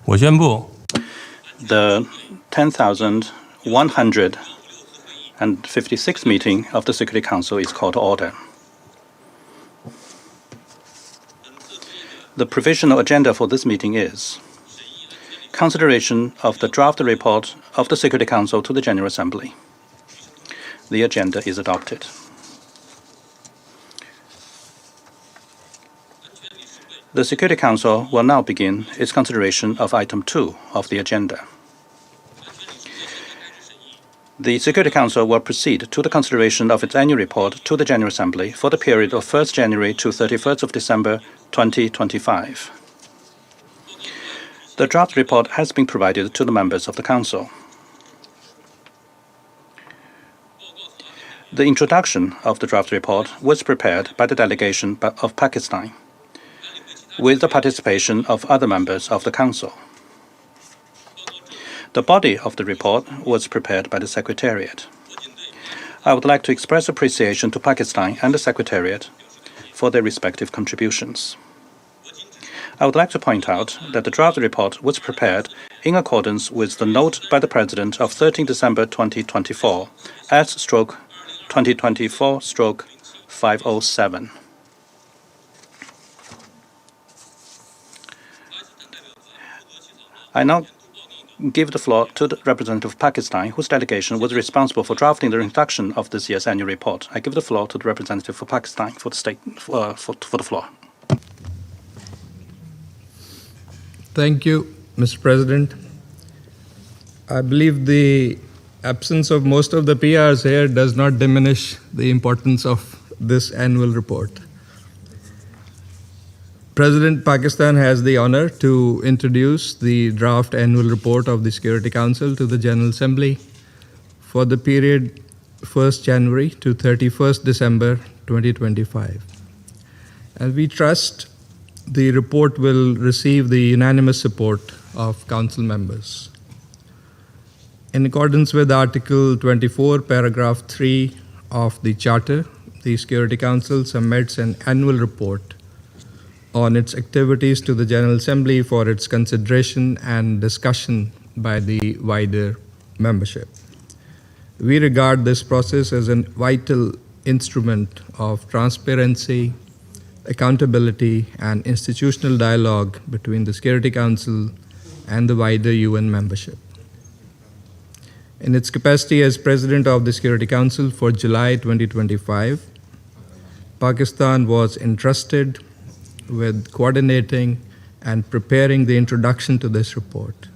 我宣布 The 10,156th meeting of the Security Council is called to order. The provisional agenda for this meeting is consideration of the draft report of the Security Council to the General Assembly. The agenda is adopted. The Security Council will now begin its consideration of item 2 of the agenda. The Security Council will proceed to the consideration of its annual report to the General Assembly for the period of 1st January to 31st of December 2025. The draft report has been provided to the members of the Council. The introduction of the draft report was prepared by the delegation of Pakistan, with the participation of other members of the Council. The body of the report was prepared by the Secretariat. I would like to express appreciation to Pakistan and the Secretariat for their respective contributions. I would like to point out that the draft report was prepared in accordance with the note by the President of 13 December 2024 S/2024/507. I now give the floor to the representative of Pakistan, whose delegation was responsible for drafting the introduction of this year's annual report. I give the floor to the representative for Pakistan for the floor. Thank you, Mr. President. I believe the absence of most of the PRs here does not diminish the importance of this annual report. President Pakistan has the honor to introduce the draft annual report of the Security Council to the General Assembly for the period 1st January to 31st December 2025. And we trust the report will receive the unanimous support of Council members. In accordance with Article 24, Paragraph 3 of the Charter, the Security Council submits an annual report on its activities to the General Assembly for its consideration and discussion by the wider membership. We regard this process as a vital instrument of transparency, accountability, and institutional dialogue between the Security Council and the wider UN membership. In its capacity as President of the Security Council for July 2025, Pakistan was entrusted with coordinating and preparing the introduction to this report.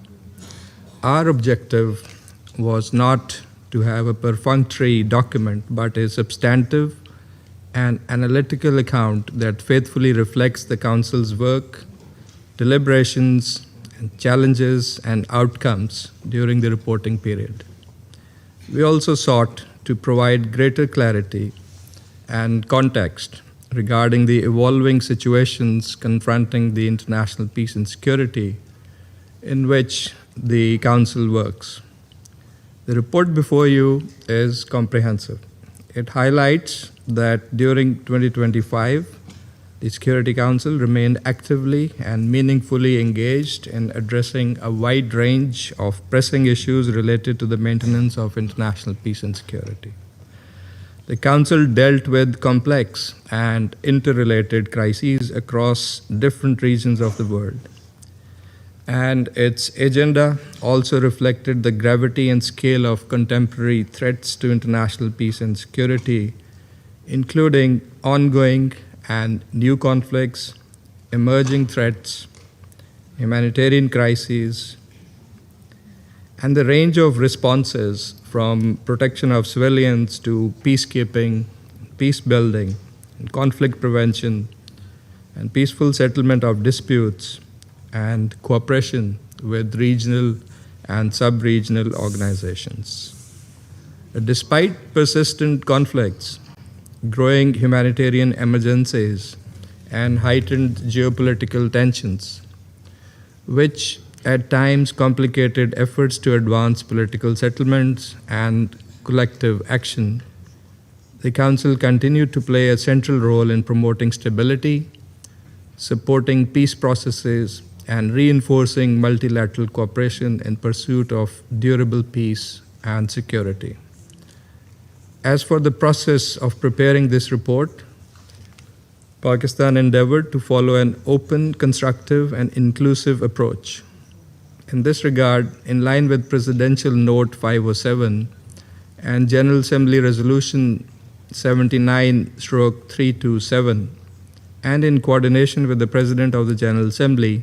Our objective was not to have a perfunctory document, but a substantive and analytical account that faithfully reflects the Council's work, deliberations, and challenges and outcomes during the reporting period. We also sought to provide greater clarity and context regarding the evolving situations confronting the international peace and security in which the Council works. The report before you is comprehensive. It highlights that during 2025, the Security Council remained actively and meaningfully engaged in addressing a wide range of pressing issues related to the maintenance of international peace and security. The Council dealt with complex and interrelated crises across different regions of the world, and its agenda also reflected the gravity and scale of contemporary threats to international peace and security, including ongoing and new conflicts, emerging threats, humanitarian crises, and the range of responses from protection of civilians to peacekeeping, peace building, and conflict prevention, and peaceful settlement of disputes, and cooperation with regional and sub-regional organizations. Despite persistent conflicts, growing humanitarian emergencies, and heightened geopolitical tensions, which at times complicated efforts to advance political settlements and collective action, the Council continued to play a central role in promoting stability, supporting peace processes, and reinforcing multilateral cooperation in pursuit of durable peace and security. As for the process of preparing this report, Pakistan endeavored to follow an open, constructive, and inclusive approach. In this regard, in line with Presidential Note 507 and General Assembly Resolution 79/327, and in coordination with the President of the General Assembly,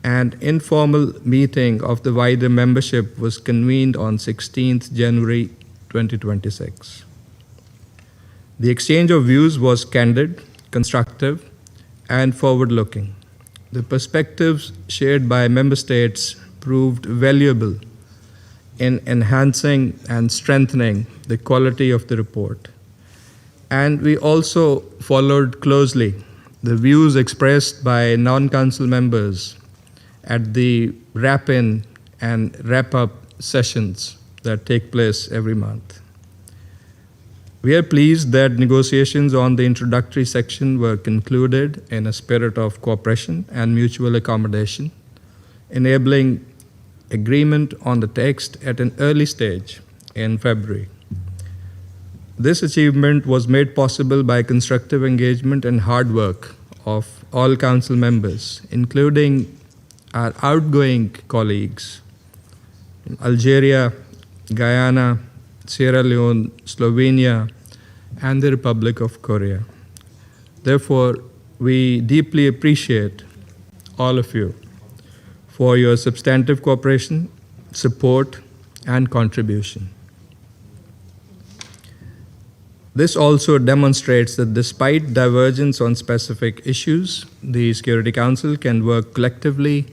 an informal meeting of the wider membership was convened on 16th January 2026. The exchange of views was candid, constructive, and forward-looking. The perspectives shared by member states proved valuable in enhancing and strengthening the quality of the report. And we also followed closely the views expressed by non-council members at the wrap-in and wrap-up sessions that take place every month. We are pleased that negotiations on the introductory section were concluded in a spirit of cooperation and mutual accommodation, enabling agreement on the text at an early stage in February. This achievement was made possible by constructive engagement and hard work of all council members, including our outgoing colleagues in Algeria, Guyana, Sierra Leone, Slovenia, and the Republic of Korea. Therefore, we deeply appreciate all of you for your substantive cooperation, support, and contribution. This also demonstrates that despite divergence on specific issues, the Security Council can work collectively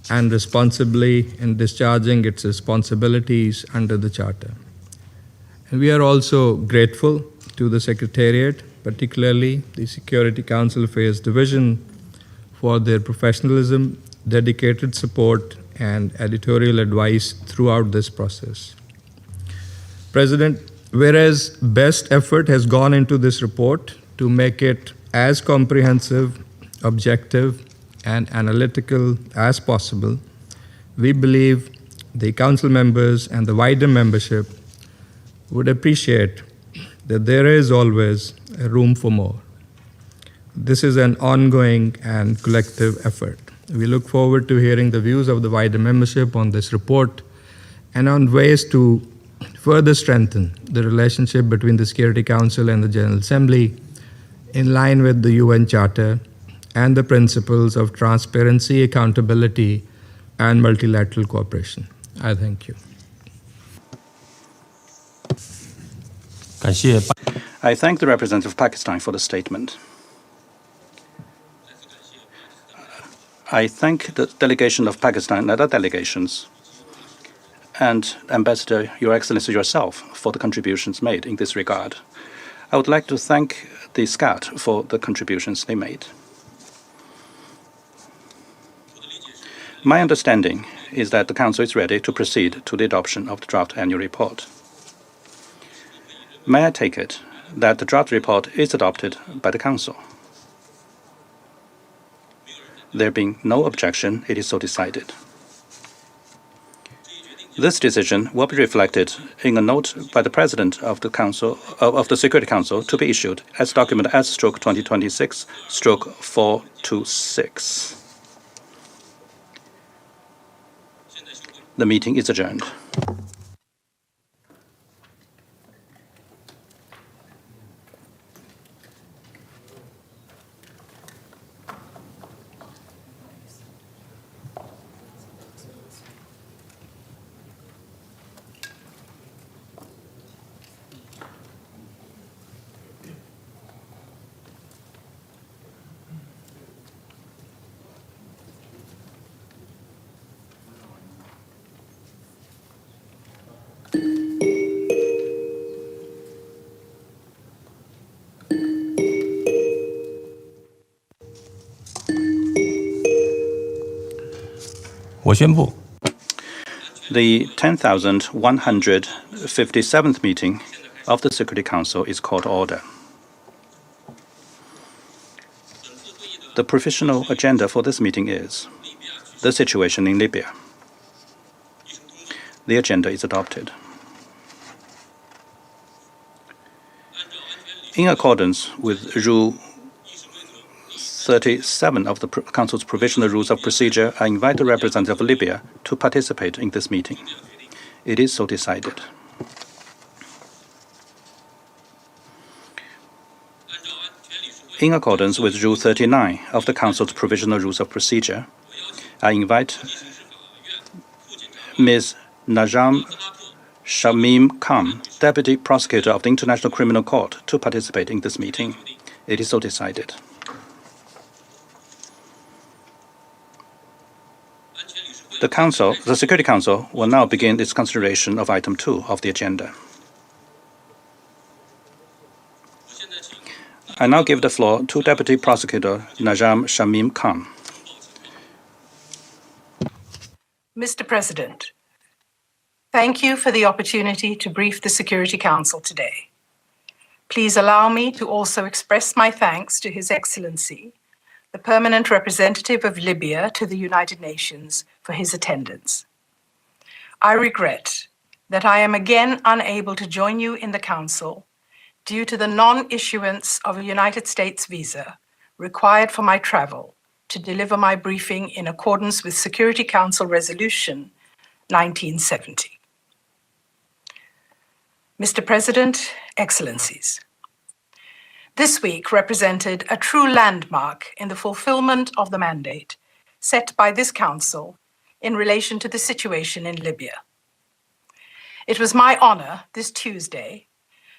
and responsibly in discharging its responsibilities under the Charter. And we are also grateful to the Secretariat, particularly the Security Council Affairs Division, for their professionalism, dedicated support, and editorial advice throughout this process. President, whereas best effort has gone into this report to make it as comprehensive, objective, and analytical as possible, we believe the council members and the wider membership would appreciate that there is always a room for more. This is an ongoing and collective effort. We look forward to hearing the views of the wider membership on this report and on ways to further strengthen the relationship between the Security Council and the General Assembly in line with the UN Charter and the principles of transparency, accountability, and multilateral cooperation. I thank you. I thank the representative of Pakistan for the statement. I thank the delegation of Pakistan and other delegations and Ambassador, Your Excellency yourself, for the contributions made in this regard. I would like to thank the SCAT for the contributions they made. My understanding is that the Council is ready to proceed to the adoption of the draft annual report. May I take it that the draft report is adopted by the Council? There being no objection, it is so decided. This decision will be reflected in a note by the President of the Council of the Security Council to be issued as document S/2026/426. The meeting is adjourned. The 10,157th meeting of the Security Council is called to order. The provisional agenda for this meeting is the situation in Libya. The agenda is adopted. In accordance with Rule 37 of the Council's Provisional Rules of Procedure, I invite the representative of Libya to participate in this meeting. It is so decided. In accordance with Rule 39 of the Council's Provisional Rules of Procedure, I invite Ms. Najam Shamim Khan, Deputy Prosecutor of the International Criminal Court, to participate in this meeting. It is so decided. The Security Council will now begin its consideration of Item 2 of the agenda. I now give the floor to Deputy Prosecutor Najam Shamim Khan. Mr. President, thank you for the opportunity to brief the Security Council today. Please allow me to also express my thanks to His Excellency, the Permanent Representative of Libya to the United Nations, for his attendance. I regret that I am again unable to join you in the Council due to the non-issuance of a United States visa required for my travel to deliver my briefing in accordance with Security Council Resolution 1970. Mr. President, Excellencies, this week represented a true landmark in the fulfillment of the mandate set by this Council in relation to the situation in Libya. It was my honor this Tuesday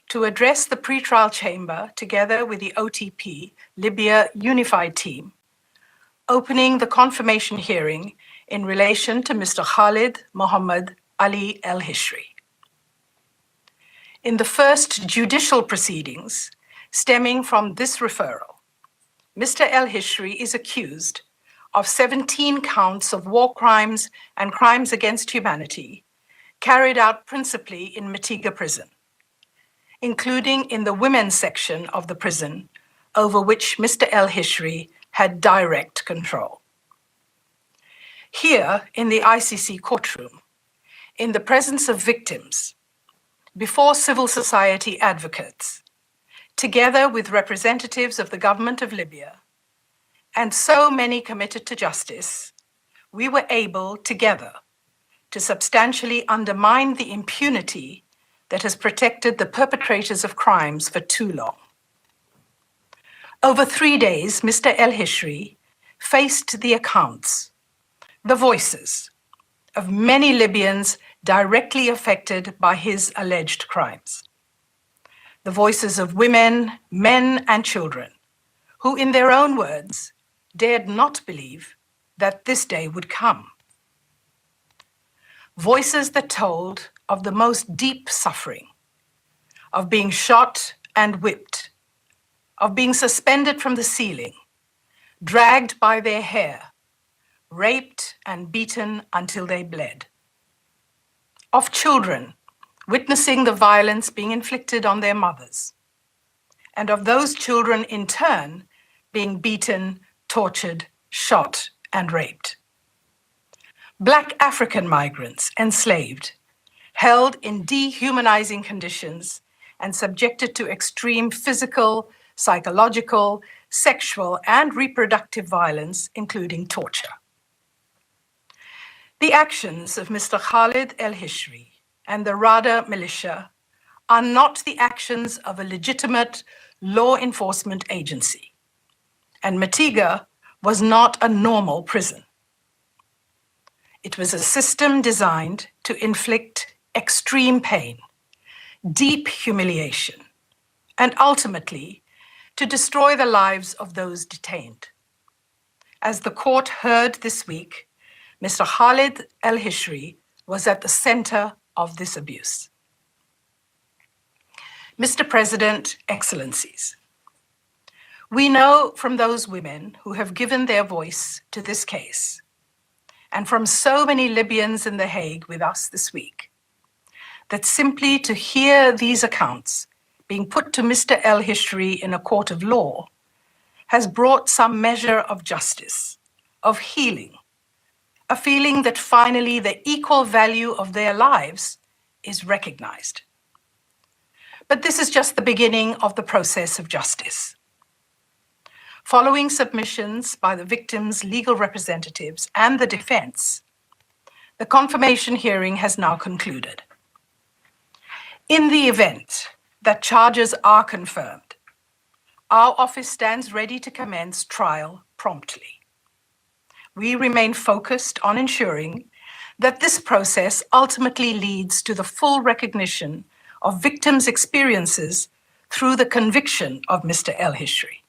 to address the pretrial chamber together with the OTP Libya Unified Team, opening the confirmation hearing in relation to Mr. Khalid Mohammed Ali El-Hishri. In the first judicial proceedings stemming from this referral, Mr. El-Hishri is accused of 17 counts of war crimes and crimes against humanity carried out principally in Mitiga prison, including in the women's section of the prison, over which Mr. El-Hishri had direct control. Here in the ICC courtroom, in the presence of victims, before civil society advocates, together with representatives of the government of Libya, and so many committed to justice, we were able together to substantially undermine the impunity that has protected the perpetrators of crimes for too long. Over 3 days, Mr. El-Hishri faced the accounts, the voices of many Libyans directly affected by his alleged crimes. The voices of women, men, and children who, in their own words, dared not believe that this day would come. Voices that told of the most deep suffering, of being shot and whipped, of being suspended from the ceiling, dragged by their hair, raped and beaten until they bled. Of children witnessing the violence being inflicted on their mothers, and of those children in turn being beaten, tortured, shot, and raped. Black African migrants enslaved, held in dehumanizing conditions, and subjected to extreme physical, psychological, sexual, and reproductive violence, including torture. The actions of Mr. Khalid El-Hishri and the Rada militia are not the actions of a legitimate law enforcement agency, and Mitiga was not a normal prison. It was a system designed to inflict extreme pain, deep humiliation, and ultimately to destroy the lives of those detained. As the court heard this week, Mr. Khalid El-Hishri was at the center of this abuse. Mr. President, Excellencies, we know from those women who have given their voice to this case, and from so many Libyans in The Hague with us this week, that simply to hear these accounts being put to Mr. El-Hishri in a court of law has brought some measure of justice, of healing, a feeling that finally the equal value of their lives is recognized. But this is just the beginning of the process of justice. Following submissions by the victims' legal representatives and the defense, the confirmation hearing has now concluded. In the event that charges are confirmed, our office stands ready to commence trial promptly. We remain focused on ensuring that this process ultimately leads to the full recognition of victims' experiences through the conviction of Mr. El-Hishri.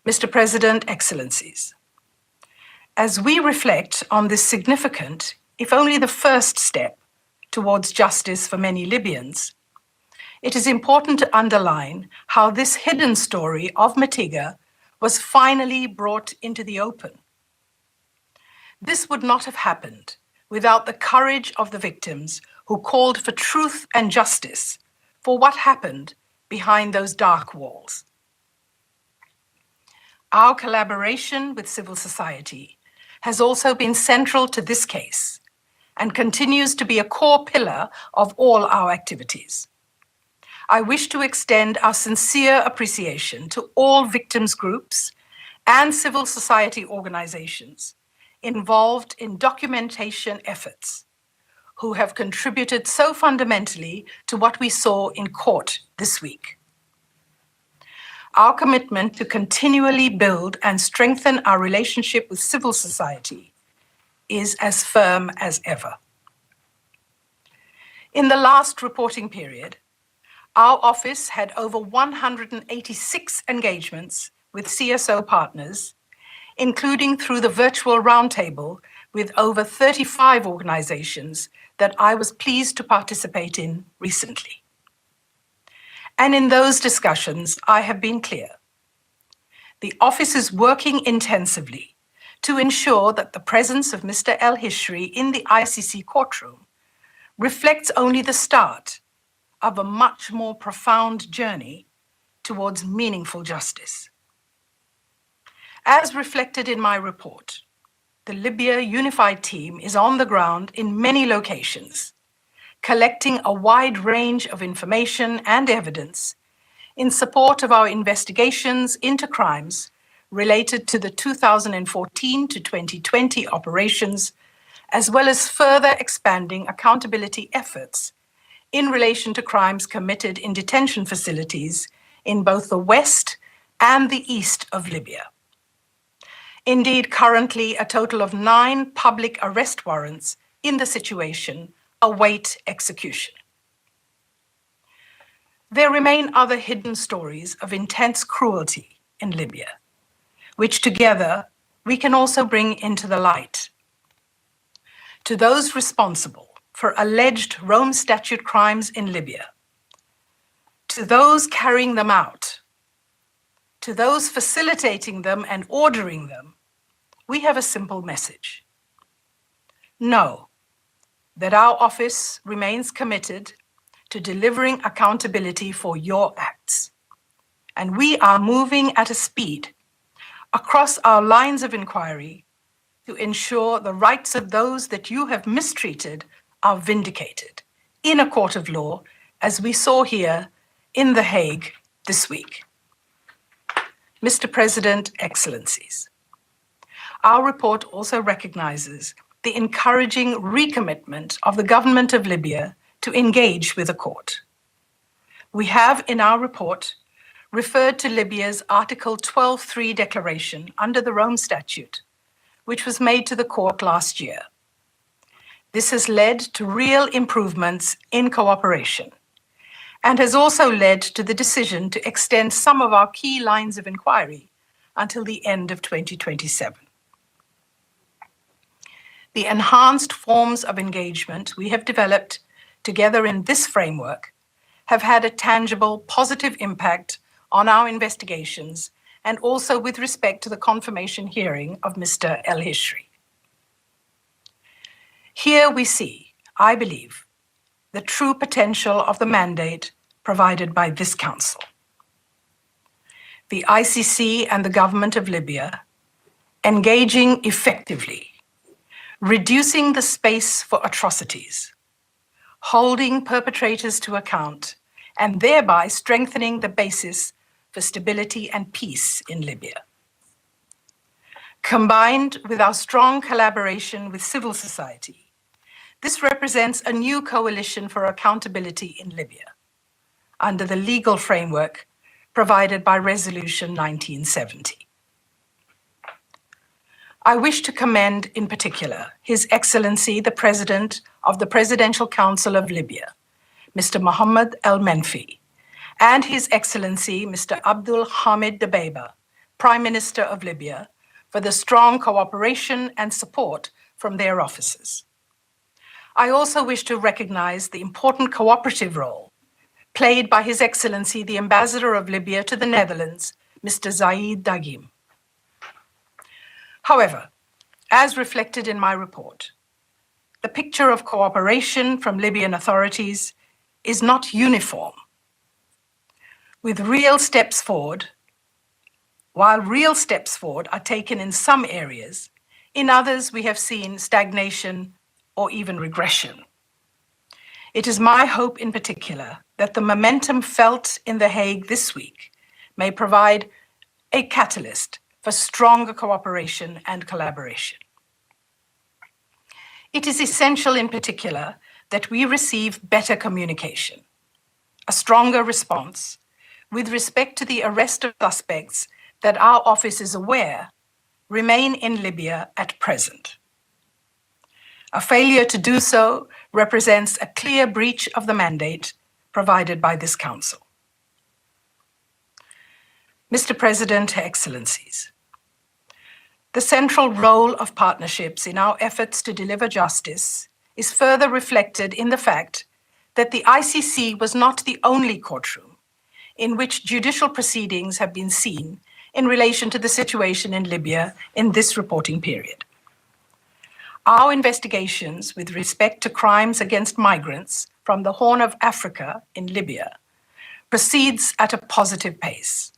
Mr. President, Excellencies, as we reflect on this significant, if only the first step towards justice for many Libyans, it is important to underline how this hidden story of Matiga was finally brought into the open. This would not have happened without the courage of the victims who called for truth and justice for what happened behind those dark walls. Our collaboration with civil society has also been central to this case and continues to be a core pillar of all our activities. I wish to extend our sincere appreciation to all victims groups and civil society organizations involved in documentation efforts who have contributed so fundamentally to what we saw in court this week. Our commitment to continually build and strengthen our relationship with civil society is as firm as ever. In the last reporting period, our office had over 186 engagements with CSO partners, including through the virtual roundtable with over 35 organizations that I was pleased to participate in recently. And in those discussions, I have been clear. The office is working intensively to ensure that the presence of Mr. El-Hishri in the ICC courtroom reflects only the start of a much more profound journey towards meaningful justice. As reflected in my report, the Libya Unified Team is on the ground in many locations, collecting a wide range of information and evidence in support of our investigations into crimes related to the 2014 to 2020 operations, as well as further expanding accountability efforts in relation to crimes committed in detention facilities in both the west and the east of Libya. Indeed, currently, a total of 9 public arrest warrants in the situation await execution. There remain other hidden stories of intense cruelty in Libya, which together we can also bring into the light. To those responsible for alleged Rome Statute crimes in Libya, to those carrying them out, to those facilitating them and ordering them, we have a simple message. Know that our office remains committed to delivering accountability for your acts, and we are moving at a speed across our lines of inquiry to ensure the rights of those that you have mistreated are vindicated in a court of law, as we saw here in The Hague this week. Mr. President, Excellencies, our report also recognizes the encouraging recommitment of the government of Libya to engage with the court. We have in our report referred to Libya's Article 12.3 declaration under the Rome Statute, which was made to the court last year. This has led to real improvements in cooperation and has also led to the decision to extend some of our key lines of inquiry until the end of 2027. The enhanced forms of engagement we have developed together in this framework have had a tangible, positive impact on our investigations and also with respect to the confirmation hearing of Mr. El-Hishri. Here we see, I believe, the true potential of the mandate provided by this Council. The ICC and the government of Libya engaging effectively, reducing the space for atrocities, holding perpetrators to account, and thereby strengthening the basis for stability and peace in Libya. Combined with our strong collaboration with civil society, this represents a new coalition for accountability in Libya under the legal framework provided by Resolution 1970. I wish to commend in particular His Excellency the President of the Presidential Council of Libya, Mr. Mohammed El-Menfi, and His Excellency Mr. Abdul Hamid Dbeibeh, Prime Minister of Libya, for the strong cooperation and support from their officers. I also wish to recognize the important cooperative role played by His Excellency the Ambassador of Libya to the Netherlands, Mr. Zaid Dagim. However, as reflected in my report, the picture of cooperation from Libyan authorities is not uniform. With real steps forward, while real steps forward are taken in some areas, in others we have seen stagnation or even regression. It is my hope in particular that the momentum felt in The Hague this week may provide a catalyst for stronger cooperation and collaboration. It is essential in particular that we receive better communication, a stronger response with respect to the arrest of suspects that our office is aware remain in Libya at present. A failure to do so represents a clear breach of the mandate provided by this Council. Mr. President, Excellencies, the central role of partnerships in our efforts to deliver justice is further reflected in the fact that the ICC was not the only courtroom in which judicial proceedings have been seen in relation to the situation in Libya in this reporting period. Our investigations with respect to crimes against migrants from the Horn of Africa in Libya proceeds at a positive pace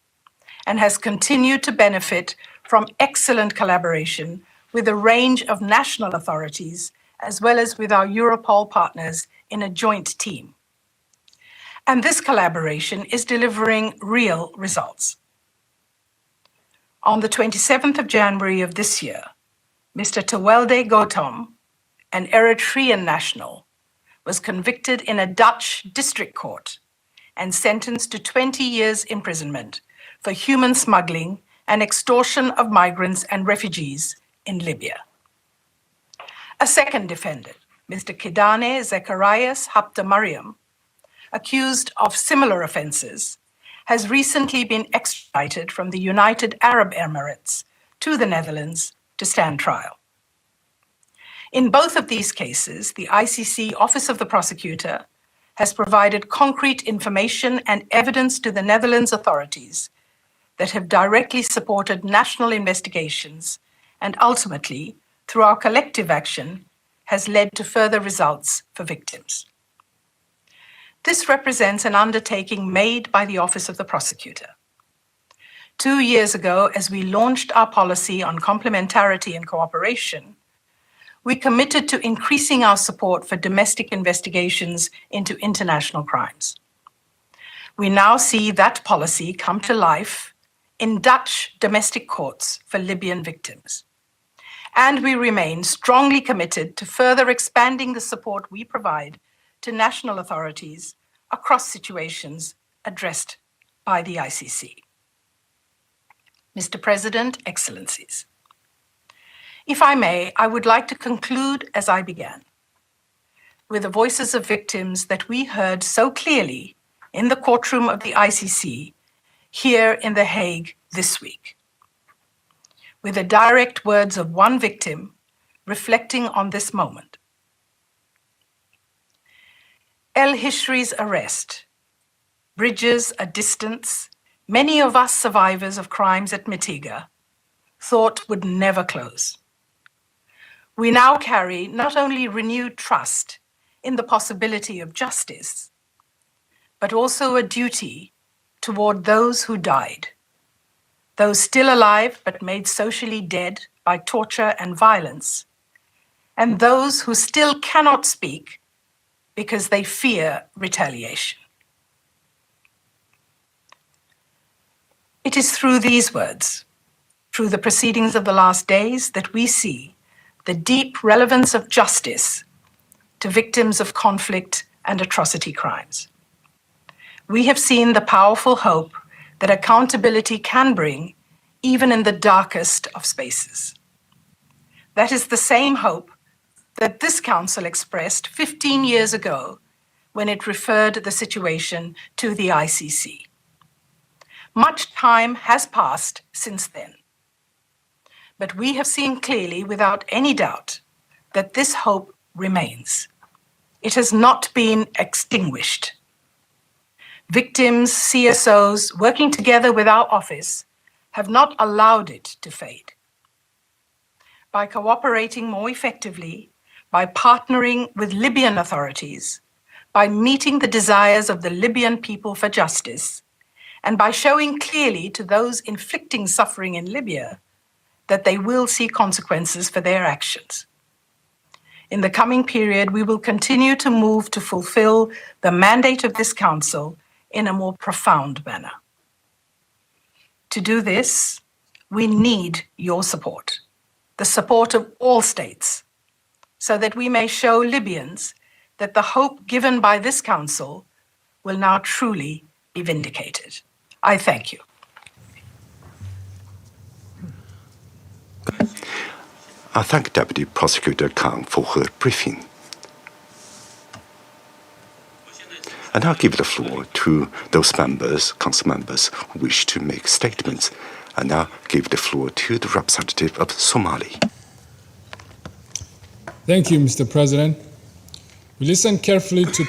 and has continued to benefit from excellent collaboration with a range of national authorities as well as with our Europol partners in a joint team. And this collaboration is delivering real results. On the 27th of January of this year, Mr. Tewelde Gautam, an Eritrean national, was convicted in a Dutch district court and sentenced to 20 years imprisonment for human smuggling and extortion of migrants and refugees in Libya. A second defendant, Mr. Kidane Zacharias Hapta Mariam, accused of similar offenses, has recently been extradited from the United Arab Emirates to the Netherlands to stand trial. In both of these cases, the ICC Office of the Prosecutor has provided concrete information and evidence to the Netherlands authorities that have directly supported national investigations and ultimately, through our collective action, has led to further results for victims. This represents an undertaking made by the Office of the Prosecutor. 2 years ago, as we launched our policy on complementarity and cooperation, we committed to increasing our support for domestic investigations into international crimes. We now see that policy come to life in Dutch domestic courts for Libyan victims. And we remain strongly committed to further expanding the support we provide to national authorities across situations addressed by the ICC. Mr. President, Excellencies, if I may, I would like to conclude as I began, with the voices of victims that we heard so clearly in the courtroom of the ICC here in The Hague this week, with the direct words of one victim reflecting on this moment. El Hishri's arrest bridges a distance many of us survivors of crimes at Mitiga thought would never close. We now carry not only renewed trust in the possibility of justice, but also a duty toward those who died, those still alive but made socially dead by torture and violence, and those who still cannot speak because they fear retaliation. It is through these words, through the proceedings of the last days, that we see the deep relevance of justice to victims of conflict and atrocity crimes. We have seen the powerful hope that accountability can bring even in the darkest of spaces. That is the same hope that this Council expressed 15 years ago when it referred the situation to the ICC. Much time has passed since then, but we have seen clearly, without any doubt, that this hope remains. It has not been extinguished. Victims, CSOs, working together with our office, have not allowed it to fade. By cooperating more effectively, by partnering with Libyan authorities, by meeting the desires of the Libyan people for justice, and by showing clearly to those inflicting suffering in Libya that they will see consequences for their actions. In the coming period, we will continue to move to fulfill the mandate of this Council in a more profound manner. To do this, we need your support, the support of all states, so that we may show Libyans that the hope given by this Council will now truly be vindicated. I thank you. I thank Deputy Prosecutor Khan for her briefing. And I'll give the floor to those members, council members, who wish to make statements. And I'll give the floor to the representative of Somali. Thank you, Mr. President. We listened carefully to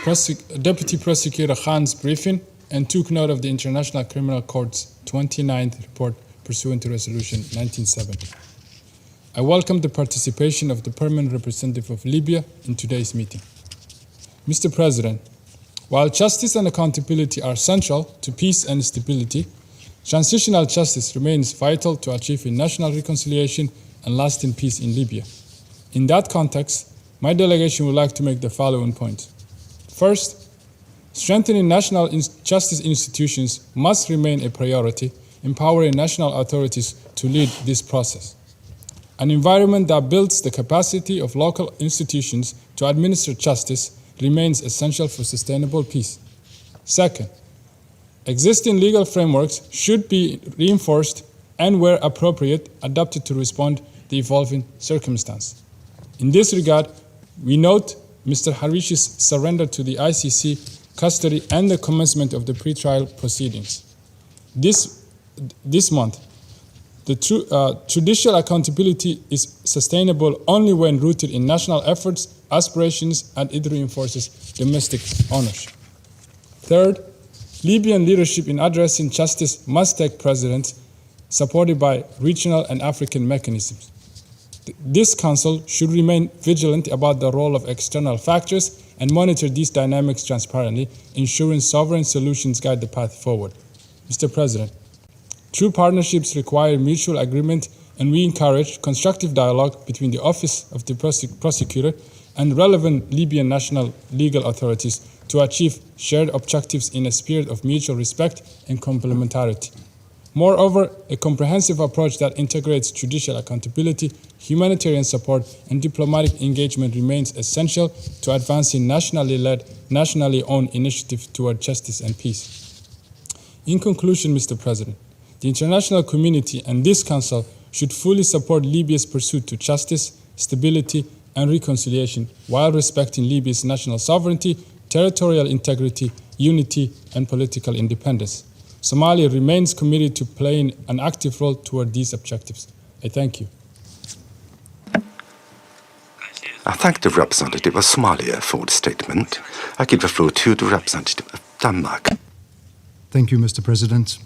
Deputy Prosecutor Khan's briefing and took note of the International Criminal Court's 29th report pursuant to Resolution 1970. I welcome the participation of the permanent representative of Libya in today's meeting. Mr. President, while justice and accountability are central to peace and stability, transitional justice remains vital to achieving national reconciliation and lasting peace in Libya. In that context, my delegation would like to make the following points. First, strengthening national justice institutions must remain a priority, empowering national authorities to lead this process. An environment that builds the capacity of local institutions to administer justice remains essential for sustainable peace. Second, existing legal frameworks should be reinforced and, where appropriate, adapted to respond to the evolving circumstance. In this regard, we note Mr. Harish's surrender to the ICC custody and the commencement of the pretrial proceedings. This month, the judicial accountability is sustainable only when rooted in national efforts, aspirations, and it reinforces domestic ownership. Third, Libyan leadership in addressing justice must take precedence, supported by regional and African mechanisms. This Council should remain vigilant about the role of external factors and monitor these dynamics transparently, ensuring sovereign solutions guide the path forward. Mr. President, true partnerships require mutual agreement, and we encourage constructive dialogue between the Office of the Prosecutor and relevant Libyan national legal authorities to achieve shared objectives in a spirit of mutual respect and complementarity. Moreover, a comprehensive approach that integrates judicial accountability, humanitarian support, and diplomatic engagement remains essential to advancing nationally led, nationally owned initiatives toward justice and peace. In conclusion, Mr. President, the international community and this Council should fully support Libya's pursuit to justice, stability, and reconciliation while respecting Libya's national sovereignty, territorial integrity, unity, and political independence. Somalia remains committed to playing an active role toward these objectives. I thank you. I thank the representative of Somalia for the statement. I give the floor to the representative of Denmark. Thank you, Mr. President.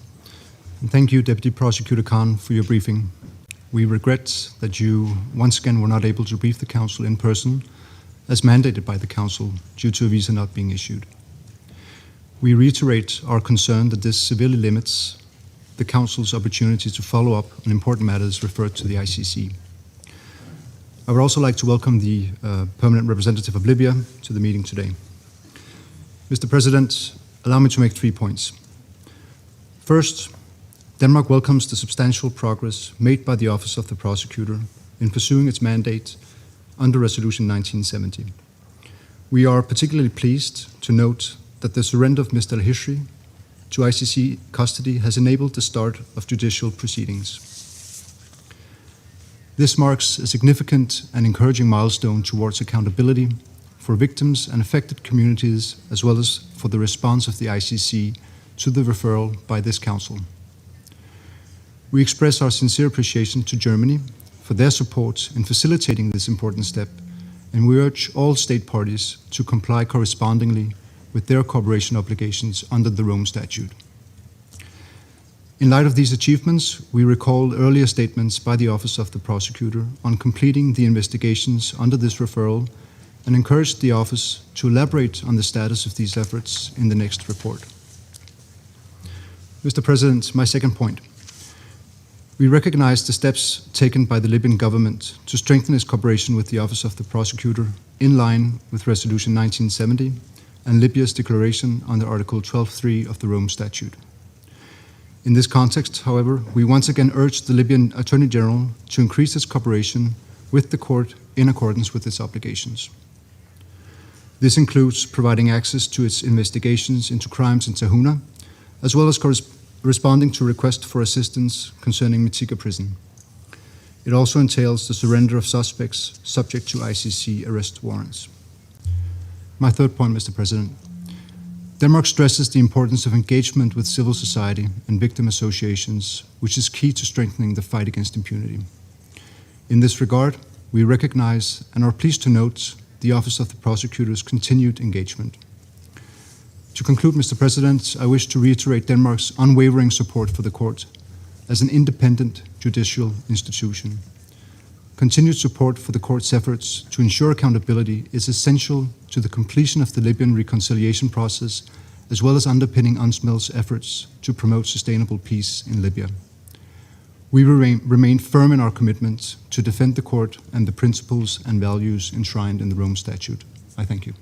And thank you, Deputy Prosecutor Khan, for your briefing. We regret that you once again were not able to brief the Council in person, as mandated by the Council, due to a visa not being issued. We reiterate our concern that this severely limits the Council's opportunity to follow up on important matters referred to the ICC. I would also like to welcome the permanent representative of Libya to the meeting today. Mr. President, allow me to make 3 points. First, Denmark welcomes the substantial progress made by the Office of the Prosecutor in pursuing its mandate under Resolution 1970. We are particularly pleased to note that the surrender of Mr. al-Hishri to ICC custody has enabled the start of judicial proceedings. This marks a significant and encouraging milestone towards accountability for victims and affected communities, as well as for the response of the ICC to the referral by this Council. We express our sincere appreciation to Germany for their support in facilitating this important step, and we urge all state parties to comply correspondingly with their cooperation obligations under the Rome Statute. In light of these achievements, we recall earlier statements by the Office of the Prosecutor on completing the investigations under this referral and encourage the Office to elaborate on the status of these efforts in the next report. Mr. President, my second point. We recognize the steps taken by the Libyan government to strengthen its cooperation with the Office of the Prosecutor in line with Resolution 1970 and Libya's declaration under Article 12.3 of the Rome Statute. In this context, however, we once again urge the Libyan Attorney General to increase its cooperation with the court in accordance with its obligations. This includes providing access to its investigations into crimes in Tahuna, as well as responding to requests for assistance concerning Mitika prison. It also entails the surrender of suspects subject to ICC arrest warrants. My third point, Mr. President. Denmark stresses the importance of engagement with civil society and victim associations, which is key to strengthening the fight against impunity. In this regard, we recognize and are pleased to note the Office of the Prosecutor's continued engagement. To conclude, Mr. President, I wish to reiterate Denmark's unwavering support for the court as an independent judicial institution. Continued support for the court's efforts to ensure accountability is essential to the completion of the Libyan reconciliation process, as well as underpinning UNSMIL's efforts to promote sustainable peace in Libya. We remain firm in our commitment to defend the court and the principles and values enshrined in the Rome Statute. I thank you.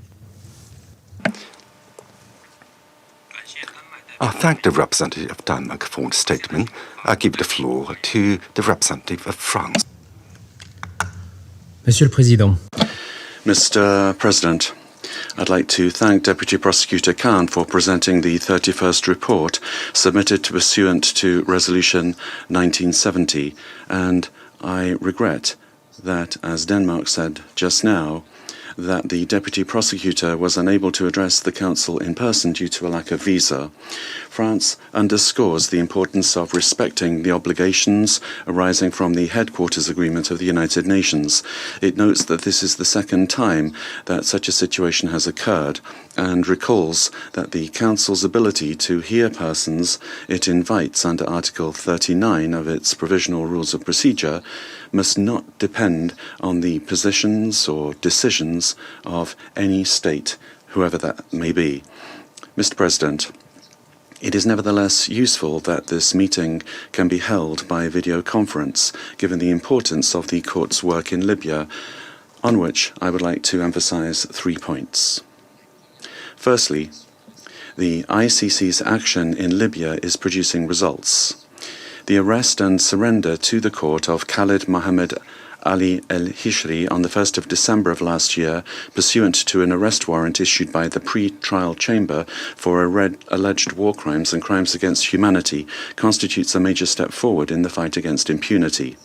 I thank the representative of Denmark for the statement. I give the floor to the representative of France. Monsieur le Président. Mr. President, I'd like to thank Deputy Prosecutor Khan for presenting the 31st report submitted pursuant to Resolution 1970, and I regret that, as Denmark said just now, that the Deputy Prosecutor was unable to address the Council in person due to a lack of visa. France underscores the importance of respecting the obligations arising from the Headquarters Agreement of the United Nations. It notes that this is the second time that such a situation has occurred, and recalls that the Council's ability to hear persons it invites under Article 39 of its Provisional Rules of Procedure must not depend on the positions or decisions of any state, whoever that may be. Mr. President, it is nevertheless useful that this meeting can be held by video conference, given the importance of the court's work in Libya, on which I would like to emphasize 3 points. Firstly, the ICC's action in Libya is producing results. The arrest and surrender to the court of Khalid Mohammed Ali al-Hishri on the 1st of December of last year, pursuant to an arrest warrant issued by the pre-trial chamber for alleged war crimes and crimes against humanity, constitutes a major step forward in the fight against impunity.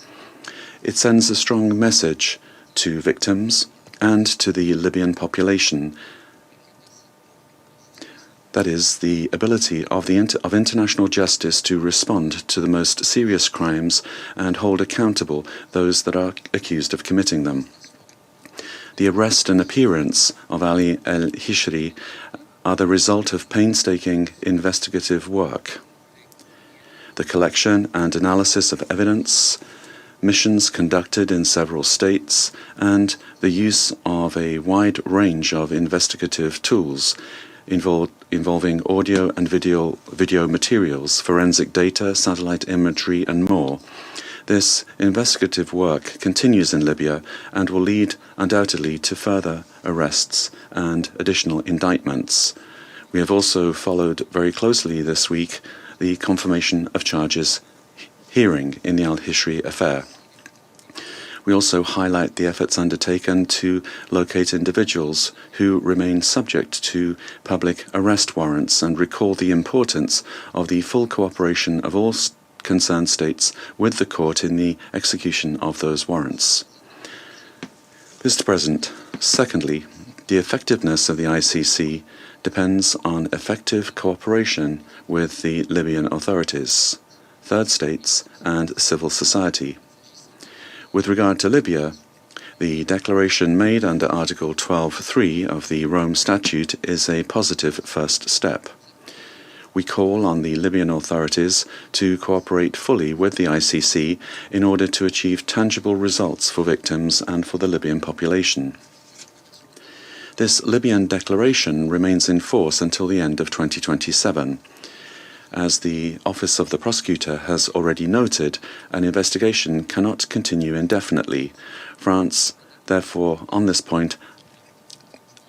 It sends a strong message to victims and to the Libyan population. That is, the ability of international justice to respond to the most serious crimes and hold accountable those that are accused of committing them. The arrest and appearance of Ali al-Hishri are the result of painstaking investigative work. The collection and analysis of evidence, missions conducted in several states, and the use of a wide range of investigative tools involving audio and video materials, forensic data, satellite imagery, and more. This investigative work continues in Libya and will lead undoubtedly to further arrests and additional indictments. We have also followed very closely this week the confirmation of charges hearing in the Al-Hishri affair. We also highlight the efforts undertaken to locate individuals who remain subject to public arrest warrants and recall the importance of the full cooperation of all concerned states with the court in the execution of those warrants. Mr. President, secondly, the effectiveness of the ICC depends on effective cooperation with the Libyan authorities, third states, and civil society. With regard to Libya, the declaration made under Article 12.3 of the Rome Statute is a positive first step. We call on the Libyan authorities to cooperate fully with the ICC in order to achieve tangible results for victims and for the Libyan population. This Libyan declaration remains in force until the end of 2027. As the Office of the Prosecutor has already noted, an investigation cannot continue indefinitely. France, therefore, on this point,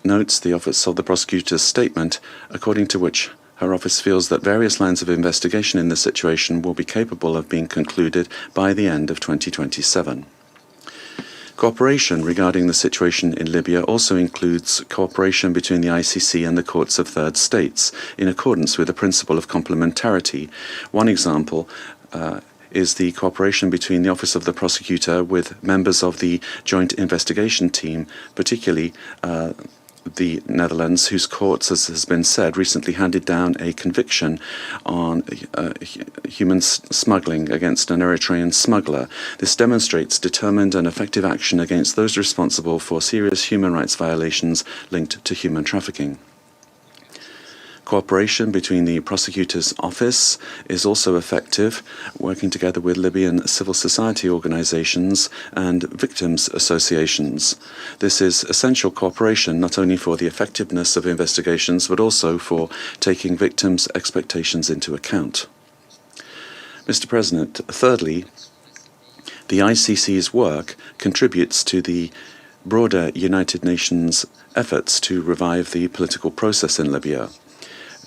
notes the Office of the Prosecutor's statement, according to which her office feels that various lines of investigation in this situation will be capable of being concluded by the end of 2027. Cooperation regarding the situation in Libya also includes cooperation between the ICC and the courts of third states, in accordance with the principle of complementarity. One example is the cooperation between the Office of the Prosecutor with members of the Joint Investigation Team, particularly the Netherlands, whose courts, as has been said, recently handed down a conviction on human smuggling against an Eritrean smuggler. This demonstrates determined and effective action against those responsible for serious human rights violations linked to human trafficking. Cooperation between the prosecutor's office is also effective, working together with Libyan civil society organizations and victims' associations. This is essential cooperation not only for the effectiveness of investigations, but also for taking victims' expectations into account. Mr. President, thirdly, the ICC's work contributes to the broader United Nations efforts to revive the political process in Libya.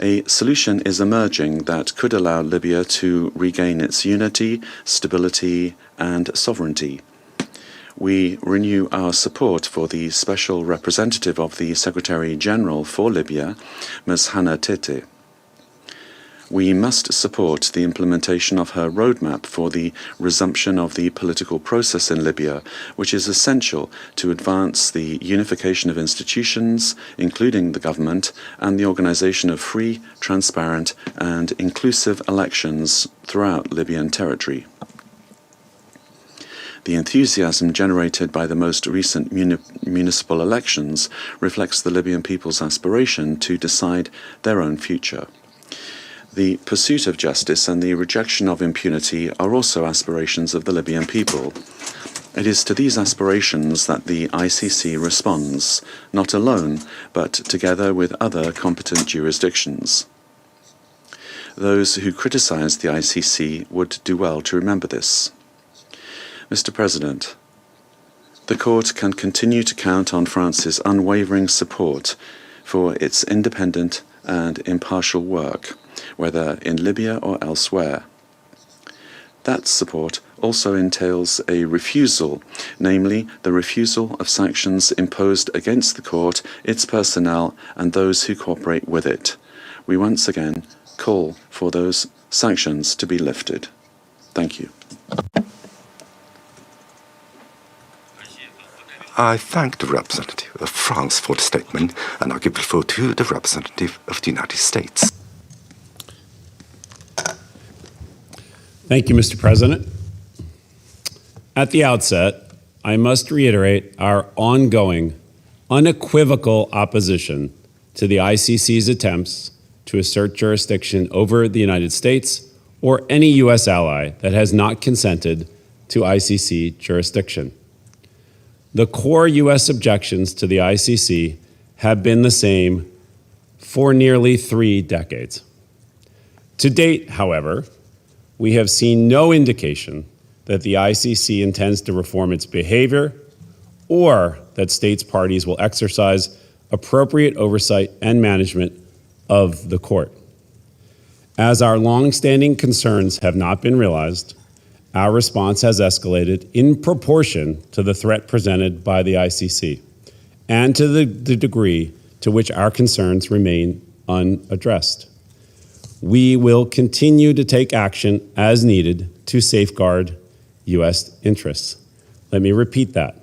A solution is emerging that could allow Libya to regain its unity, stability, and sovereignty. We renew our support for the Special Representative of the Secretary-General for Libya, Ms. Hannah Tete. We must support the implementation of her roadmap for the resumption of the political process in Libya, which is essential to advance the unification of institutions, including the government, and the organization of free, transparent, and inclusive elections throughout Libyan territory. The enthusiasm generated by the most recent municipal elections reflects the Libyan people's aspiration to decide their own future. The pursuit of justice and the rejection of impunity are also aspirations of the Libyan people. It is to these aspirations that the ICC responds, not alone, but together with other competent jurisdictions. Those who criticize the ICC would do well to remember this. Mr. President, the Court can continue to count on France's unwavering support for its independent and impartial work, whether in Libya or elsewhere. That support also entails a refusal, namely the refusal of sanctions imposed against the court, its personnel, and those who cooperate with it. We once again call for those sanctions to be lifted. Thank you. I thank the representative of France for the statement, and I'll give the floor to the representative of the United States. Thank you, Mr. President. At the outset, I must reiterate our ongoing, unequivocal opposition to the ICC's attempts to assert jurisdiction over the United States or any U.S. ally that has not consented to ICC jurisdiction. The core U.S. objections to the ICC have been the same for nearly 3 decades. To date, however, we have seen no indication that the ICC intends to reform its behavior or that states parties will exercise appropriate oversight and management of the court. As our long-standing concerns have not been realized, our response has escalated in proportion to the threat presented by the ICC and to the degree to which our concerns remain unaddressed. We will continue to take action as needed to safeguard U.S. interests. Let me repeat that.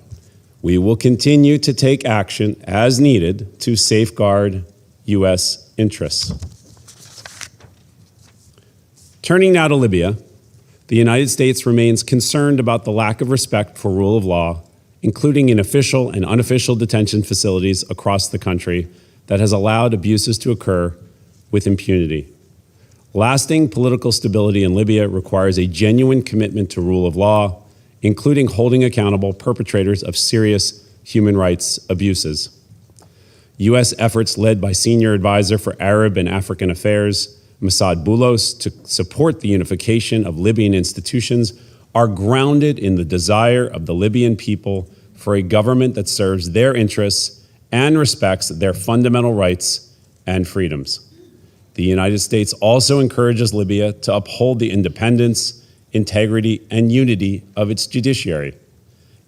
We will continue to take action as needed to safeguard U.S. interests. Turning now to Libya, the United States remains concerned about the lack of respect for rule of law, including in official and unofficial detention facilities across the country, that has allowed abuses to occur with impunity. Lasting political stability in Libya requires a genuine commitment to rule of law, including holding accountable perpetrators of serious human rights abuses. U.S. efforts led by Senior Advisor for Arab and African Affairs, Masad Boulos, to support the unification of Libyan institutions are grounded in the desire of the Libyan people for a government that serves their interests and respects their fundamental rights and freedoms. The United States also encourages Libya to uphold the independence, integrity, and unity of its judiciary.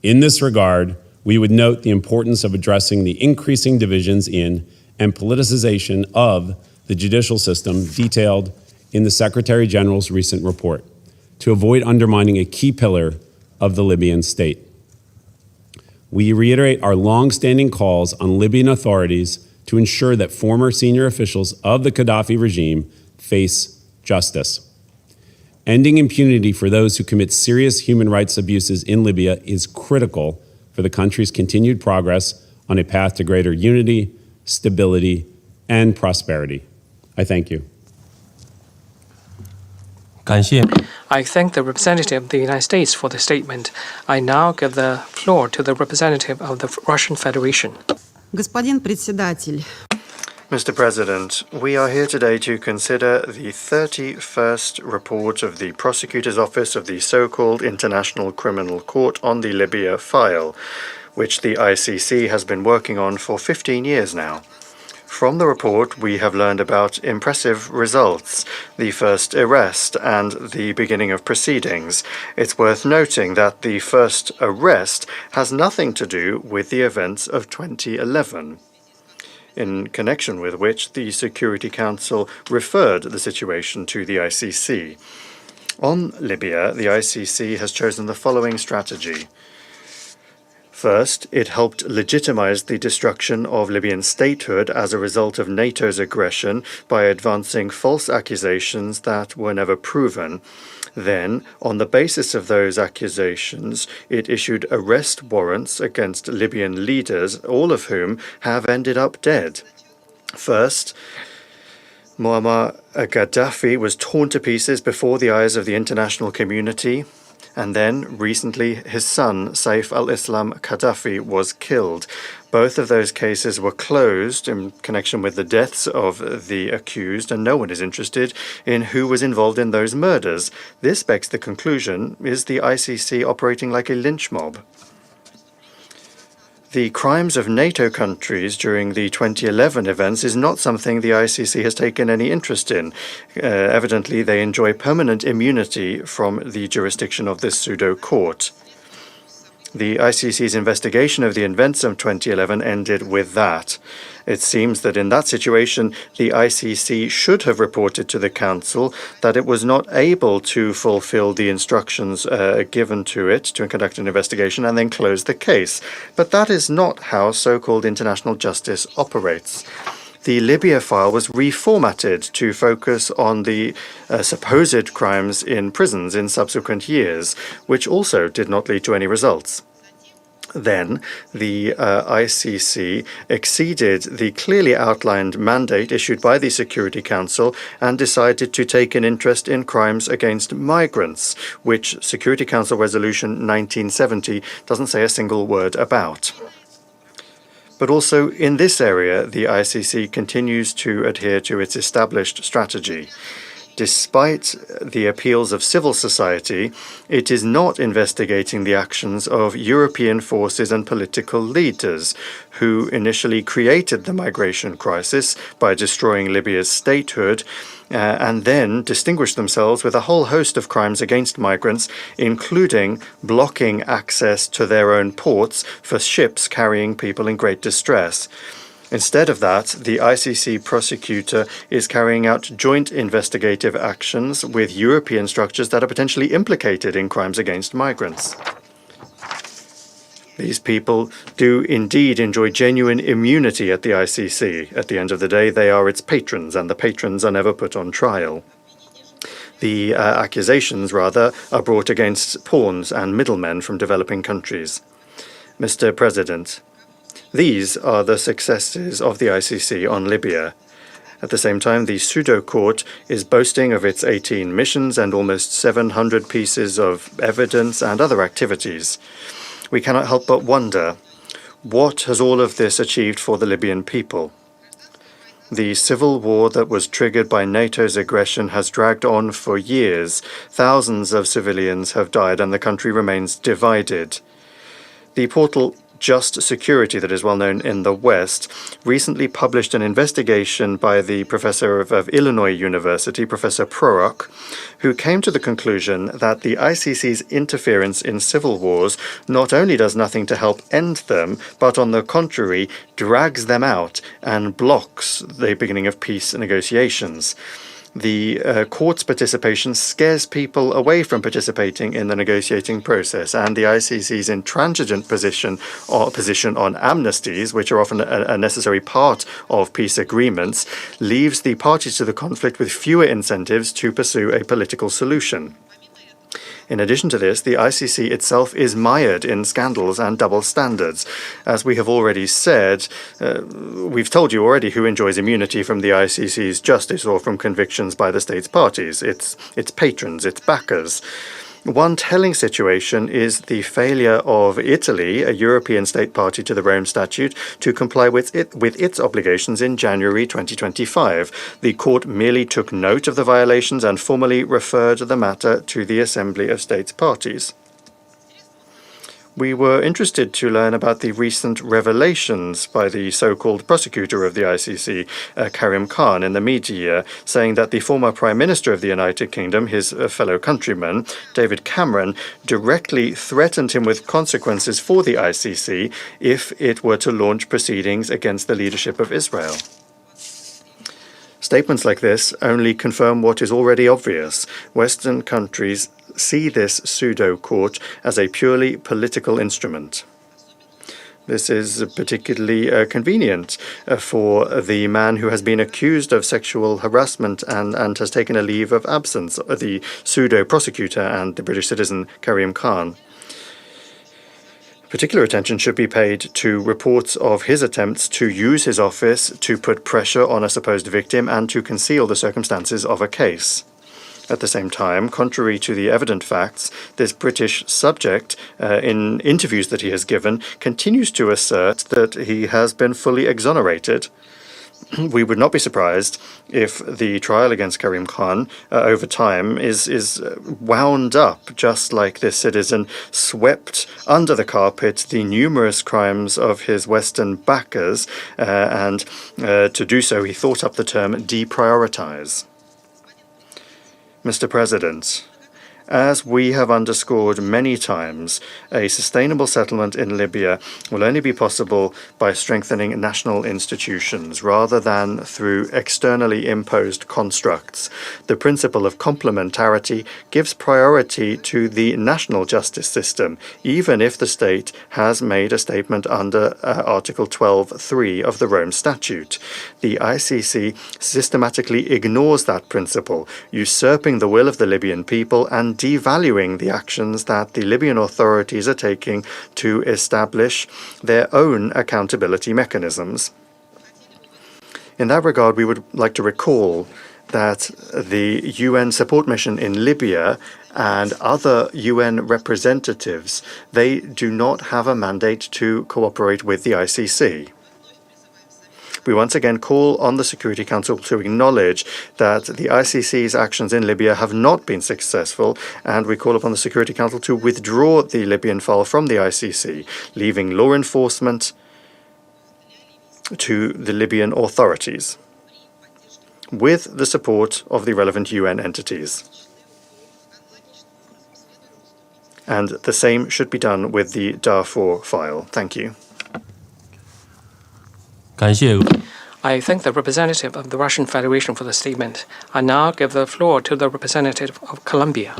In this regard, we would note the importance of addressing the increasing divisions in and politicization of the judicial system detailed in the Secretary General's recent report to avoid undermining a key pillar of the Libyan state. We reiterate our long-standing calls on Libyan authorities to ensure that former senior officials of the Gaddafi regime face justice. Ending impunity for those who commit serious human rights abuses in Libya is critical for the country's continued progress on a path to greater unity, stability, and prosperity. I thank you. 感谢。 I thank the representative of the United States for the statement. I now give the floor to the representative of the Russian Federation. Господин председатель. Mr. President, we are here today to consider the 31st report of the Prosecutor's Office of the so-called International Criminal Court on the Libya file, which the ICC has been working on for 15 years now. From the report, we have learned about impressive results, the first arrest and the beginning of proceedings. It's worth noting that the first arrest has nothing to do with the events of 2011, in connection with which the Security Council referred the situation to the ICC. On Libya, the ICC has chosen the following strategy. First, it helped legitimize the destruction of Libyan statehood as a result of NATO's aggression by advancing false accusations that were never proven. Then, on the basis of those accusations, it issued arrest warrants against Libyan leaders, all of whom have ended up dead. First, Muammar Gaddafi was torn to pieces before the eyes of the international community. And then, recently, his son, Saif al-Islam Gaddafi, was killed. Both of those cases were closed in connection with the deaths of the accused, and no one is interested in who was involved in those murders. This begs the conclusion, is the ICC operating like a lynch mob? The crimes of NATO countries during the 2011 events is not something the ICC has taken any interest in. Evidently, they enjoy permanent immunity from the jurisdiction of this pseudo-court. The ICC's investigation of the events of 2011 ended with that. It seems that in that situation, the ICC should have reported to the Council that it was not able to fulfill the instructions given to it to conduct an investigation and then close the case. But that is not how so-called international justice operates. The Libya file was reformatted to focus on the supposed crimes in prisons in subsequent years, which also did not lead to any results. Then, the ICC exceeded the clearly outlined mandate issued by the Security Council and decided to take an interest in crimes against migrants, which Security Council Resolution 1970 doesn't say a single word about. But also in this area, the ICC continues to adhere to its established strategy. Despite the appeals of civil society, it is not investigating the actions of European forces and political leaders who initially created the migration crisis by destroying Libya's statehood and then distinguished themselves with a whole host of crimes against migrants, including blocking access to their own ports for ships carrying people in great distress. Instead of that, the ICC prosecutor is carrying out joint investigative actions with European structures that are potentially implicated in crimes against migrants. These people do indeed enjoy genuine immunity at the ICC. At the end of the day, they are its patrons, and the patrons are never put on trial. The accusations, rather, are brought against pawns and middlemen from developing countries. Mr. President, these are the successes of the ICC on Libya. At the same time, the pseudo-court is boasting of its 18 missions and almost 700 pieces of evidence and other activities. We cannot help but wonder, what has all of this achieved for the Libyan people? The civil war that was triggered by NATO's aggression has dragged on for years. Thousands of civilians have died and the country remains divided. The portal Just Security, that is well known in the West, recently published an investigation by the professor of Illinois University, Professor Prorok, who came to the conclusion that the ICC's interference in civil wars not only does nothing to help end them, but on the contrary, drags them out and blocks the beginning of peace negotiations. The court's participation scares people away from participating in the negotiating process, and the ICC's intransigent position on amnesties, which are often a necessary part of peace agreements, leaves the parties to the conflict with fewer incentives to pursue a political solution. In addition to this, the ICC itself is mired in scandals and double standards. As we have already said, we've told you already who enjoys immunity from the ICC's justice or from convictions by the state's parties. It's patrons, its backers. One telling situation is the failure of Italy, a European state party to the Rome Statute, to comply with its obligations in January 2025. The court merely took note of the violations and formally referred the matter to the Assembly of States Parties. We were interested to learn about the recent revelations by the so-called prosecutor of the ICC, Karim Khan, in the media, saying that the former Prime Minister of the United Kingdom, his fellow countryman, David Cameron, directly threatened him with consequences for the ICC if it were to launch proceedings against the leadership of Israel. Statements like this only confirm what is already obvious. Western countries see this pseudo-court as a purely political instrument. This is particularly convenient for the man who has been accused of sexual harassment and has taken a leave of absence, the pseudo-prosecutor and the British citizen Karim Khan. Particular attention should be paid to reports of his attempts to use his office to put pressure on a supposed victim and to conceal the circumstances of a case. At the same time, contrary to the evident facts, this British subject, in interviews that he has given, continues to assert that he has been fully exonerated. We would not be surprised if the trial against Karim Khan over time is wound up, just like this citizen swept under the carpet the numerous crimes of his Western backers, and to do so he thought up the term deprioritize. Mr. President, as we have underscored many times, a sustainable settlement in Libya will only be possible by strengthening national institutions rather than through externally imposed constructs. The principle of complementarity gives priority to the national justice system, even if the state has made a statement under Article 12.3 of the Rome Statute. The ICC systematically ignores that principle, usurping the will of the Libyan people and devaluing the actions that the Libyan authorities are taking to establish their own accountability mechanisms. In that regard, we would like to recall that the UN support mission in Libya and other UN representatives, they do not have a mandate to cooperate with the ICC. We once again call on the Security Council to acknowledge that the ICC's actions in Libya have not been successful, and we call upon the Security Council to withdraw the Libyan file from the ICC, leaving law enforcement to the Libyan authorities, with the support of the relevant UN entities. And the same should be done with the Darfur file. Thank you. I thank the representative of the Russian Federation for the statement. I now give the floor to the representative of Colombia.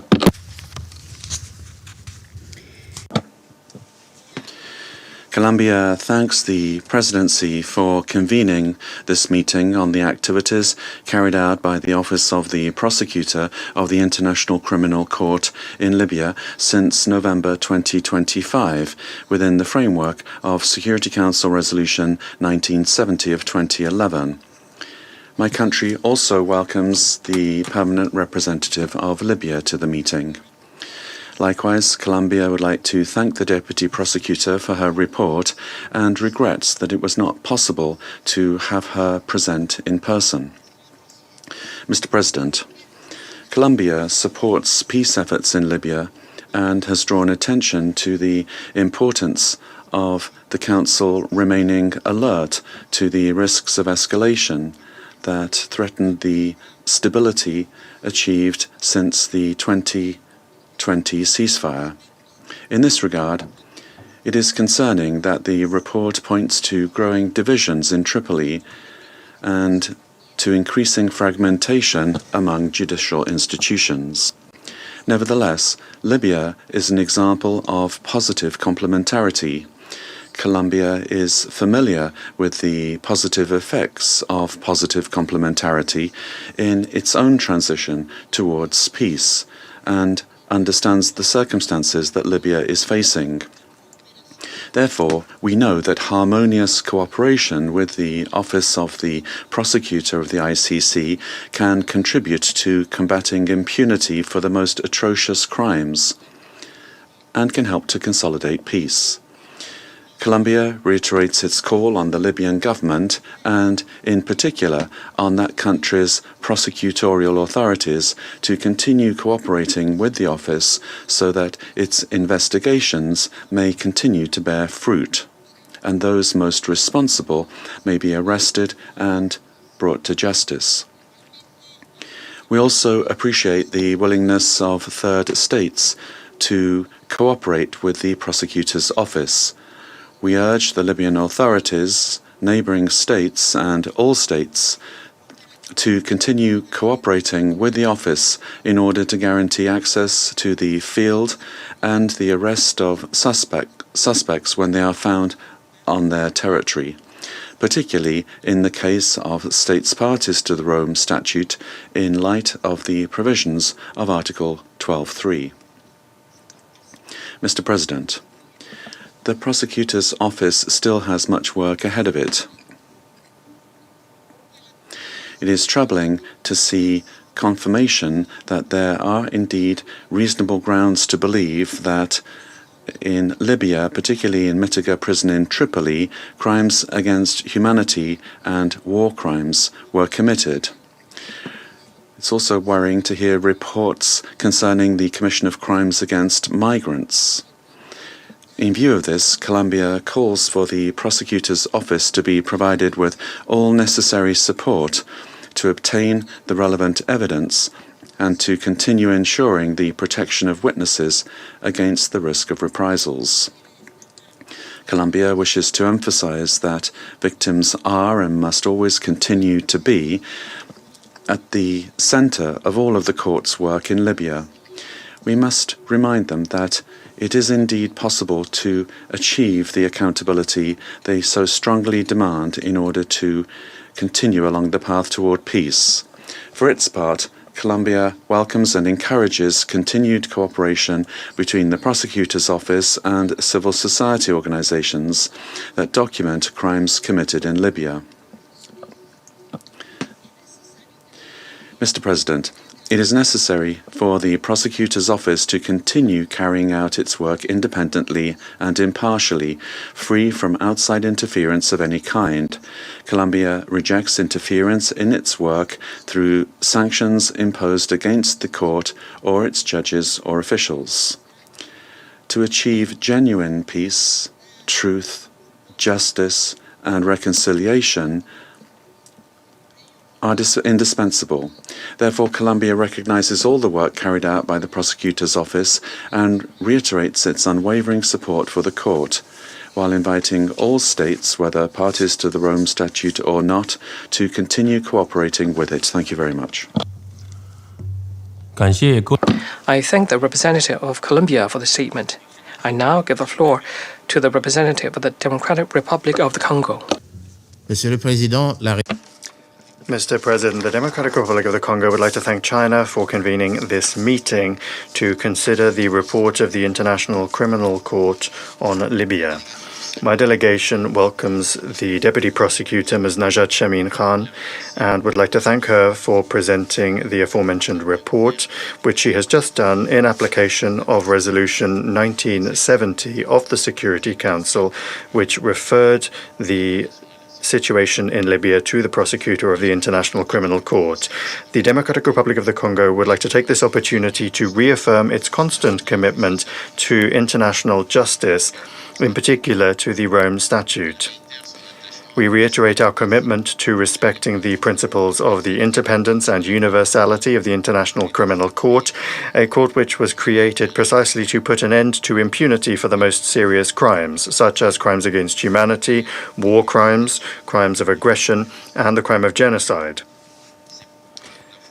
Colombia thanks the Presidency for convening this meeting on the activities carried out by the Office of the Prosecutor of the International Criminal Court in Libya since November 2025 within the framework of Security Council Resolution 1970 of 2011. My country also welcomes the permanent representative of Libya to the meeting. Likewise, Colombia would like to thank the Deputy Prosecutor for her report and regrets that it was not possible to have her present in person. Mr. President, Colombia supports peace efforts in Libya and has drawn attention to the importance of the Council remaining alert to the risks of escalation that threatened the stability achieved since the 2020 ceasefire. In this regard, it is concerning that the report points to growing divisions in Tripoli and to increasing fragmentation among judicial institutions. Nevertheless, Libya is an example of positive complementarity. Colombia is familiar with the positive effects of positive complementarity in its own transition towards peace and understands the circumstances that Libya is facing. Therefore, we know that harmonious cooperation with the Office of the Prosecutor of the ICC can contribute to combating impunity for the most atrocious crimes and can help to consolidate peace. Colombia reiterates its call on the Libyan government and, in particular, on that country's prosecutorial authorities to continue cooperating with the office so that its investigations may continue to bear fruit, and those most responsible may be arrested and brought to justice. We also appreciate the willingness of third states to cooperate with the prosecutor's office. We urge the Libyan authorities, neighbouring states and all states to continue cooperating with the office in order to guarantee access to the field and the arrest of suspects when they are found on their territory, particularly in the case of states parties to the Rome Statute in light of the provisions of Article 12.3. Mr. President, the prosecutor's office still has much work ahead of it. It is troubling to see confirmation that there are indeed reasonable grounds to believe that in Libya, particularly in Mitiga prison in Tripoli, crimes against humanity and war crimes were committed. It's also worrying to hear reports concerning the commission of crimes against migrants. In view of this, Colombia calls for the prosecutor's office to be provided with all necessary support to obtain the relevant evidence and to continue ensuring the protection of witnesses against the risk of reprisals. Colombia wishes to emphasize that victims are and must always continue to be at the center of all of the court's work in Libya. We must remind them that it is indeed possible to achieve the accountability they so strongly demand in order to continue along the path toward peace. For its part, Colombia welcomes and encourages continued cooperation between the prosecutor's office and civil society organizations that document crimes committed in Libya. Mr. President, It is necessary for the prosecutor's office to continue carrying out its work independently and impartially, free from outside interference of any kind. Colombia rejects interference in its work through sanctions imposed against the court or its judges or officials. To achieve genuine peace, truth, justice, and reconciliation are indispensable. Therefore, Colombia recognizes all the work carried out by the prosecutor's office and reiterates its unwavering support for the court, while inviting all states, whether parties to the Rome Statute or not, to continue cooperating with it. Thank you very much. I thank the representative of Colombia for the statement. I now give the floor to the representative of the Democratic Republic of the Congo. Mr. President, the Democratic Republic of the Congo would like to thank China for convening this meeting to consider the report of the International Criminal Court on Libya. My delegation welcomes the Deputy Prosecutor, Ms. Najat Shamin Khan, and would like to thank her for presenting the aforementioned report, which she has just done in application of Resolution 1970 of the Security Council, which referred the situation in Libya to the prosecutor of the International Criminal Court. The Democratic Republic of the Congo would like to take this opportunity to reaffirm its constant commitment to international justice, in particular to the Rome Statute. We reiterate our commitment to respecting the principles of the independence and universality of the International Criminal Court, a court which was created precisely to put an end to impunity for the most serious crimes, such as crimes against humanity, war crimes, crimes of aggression, and the crime of genocide.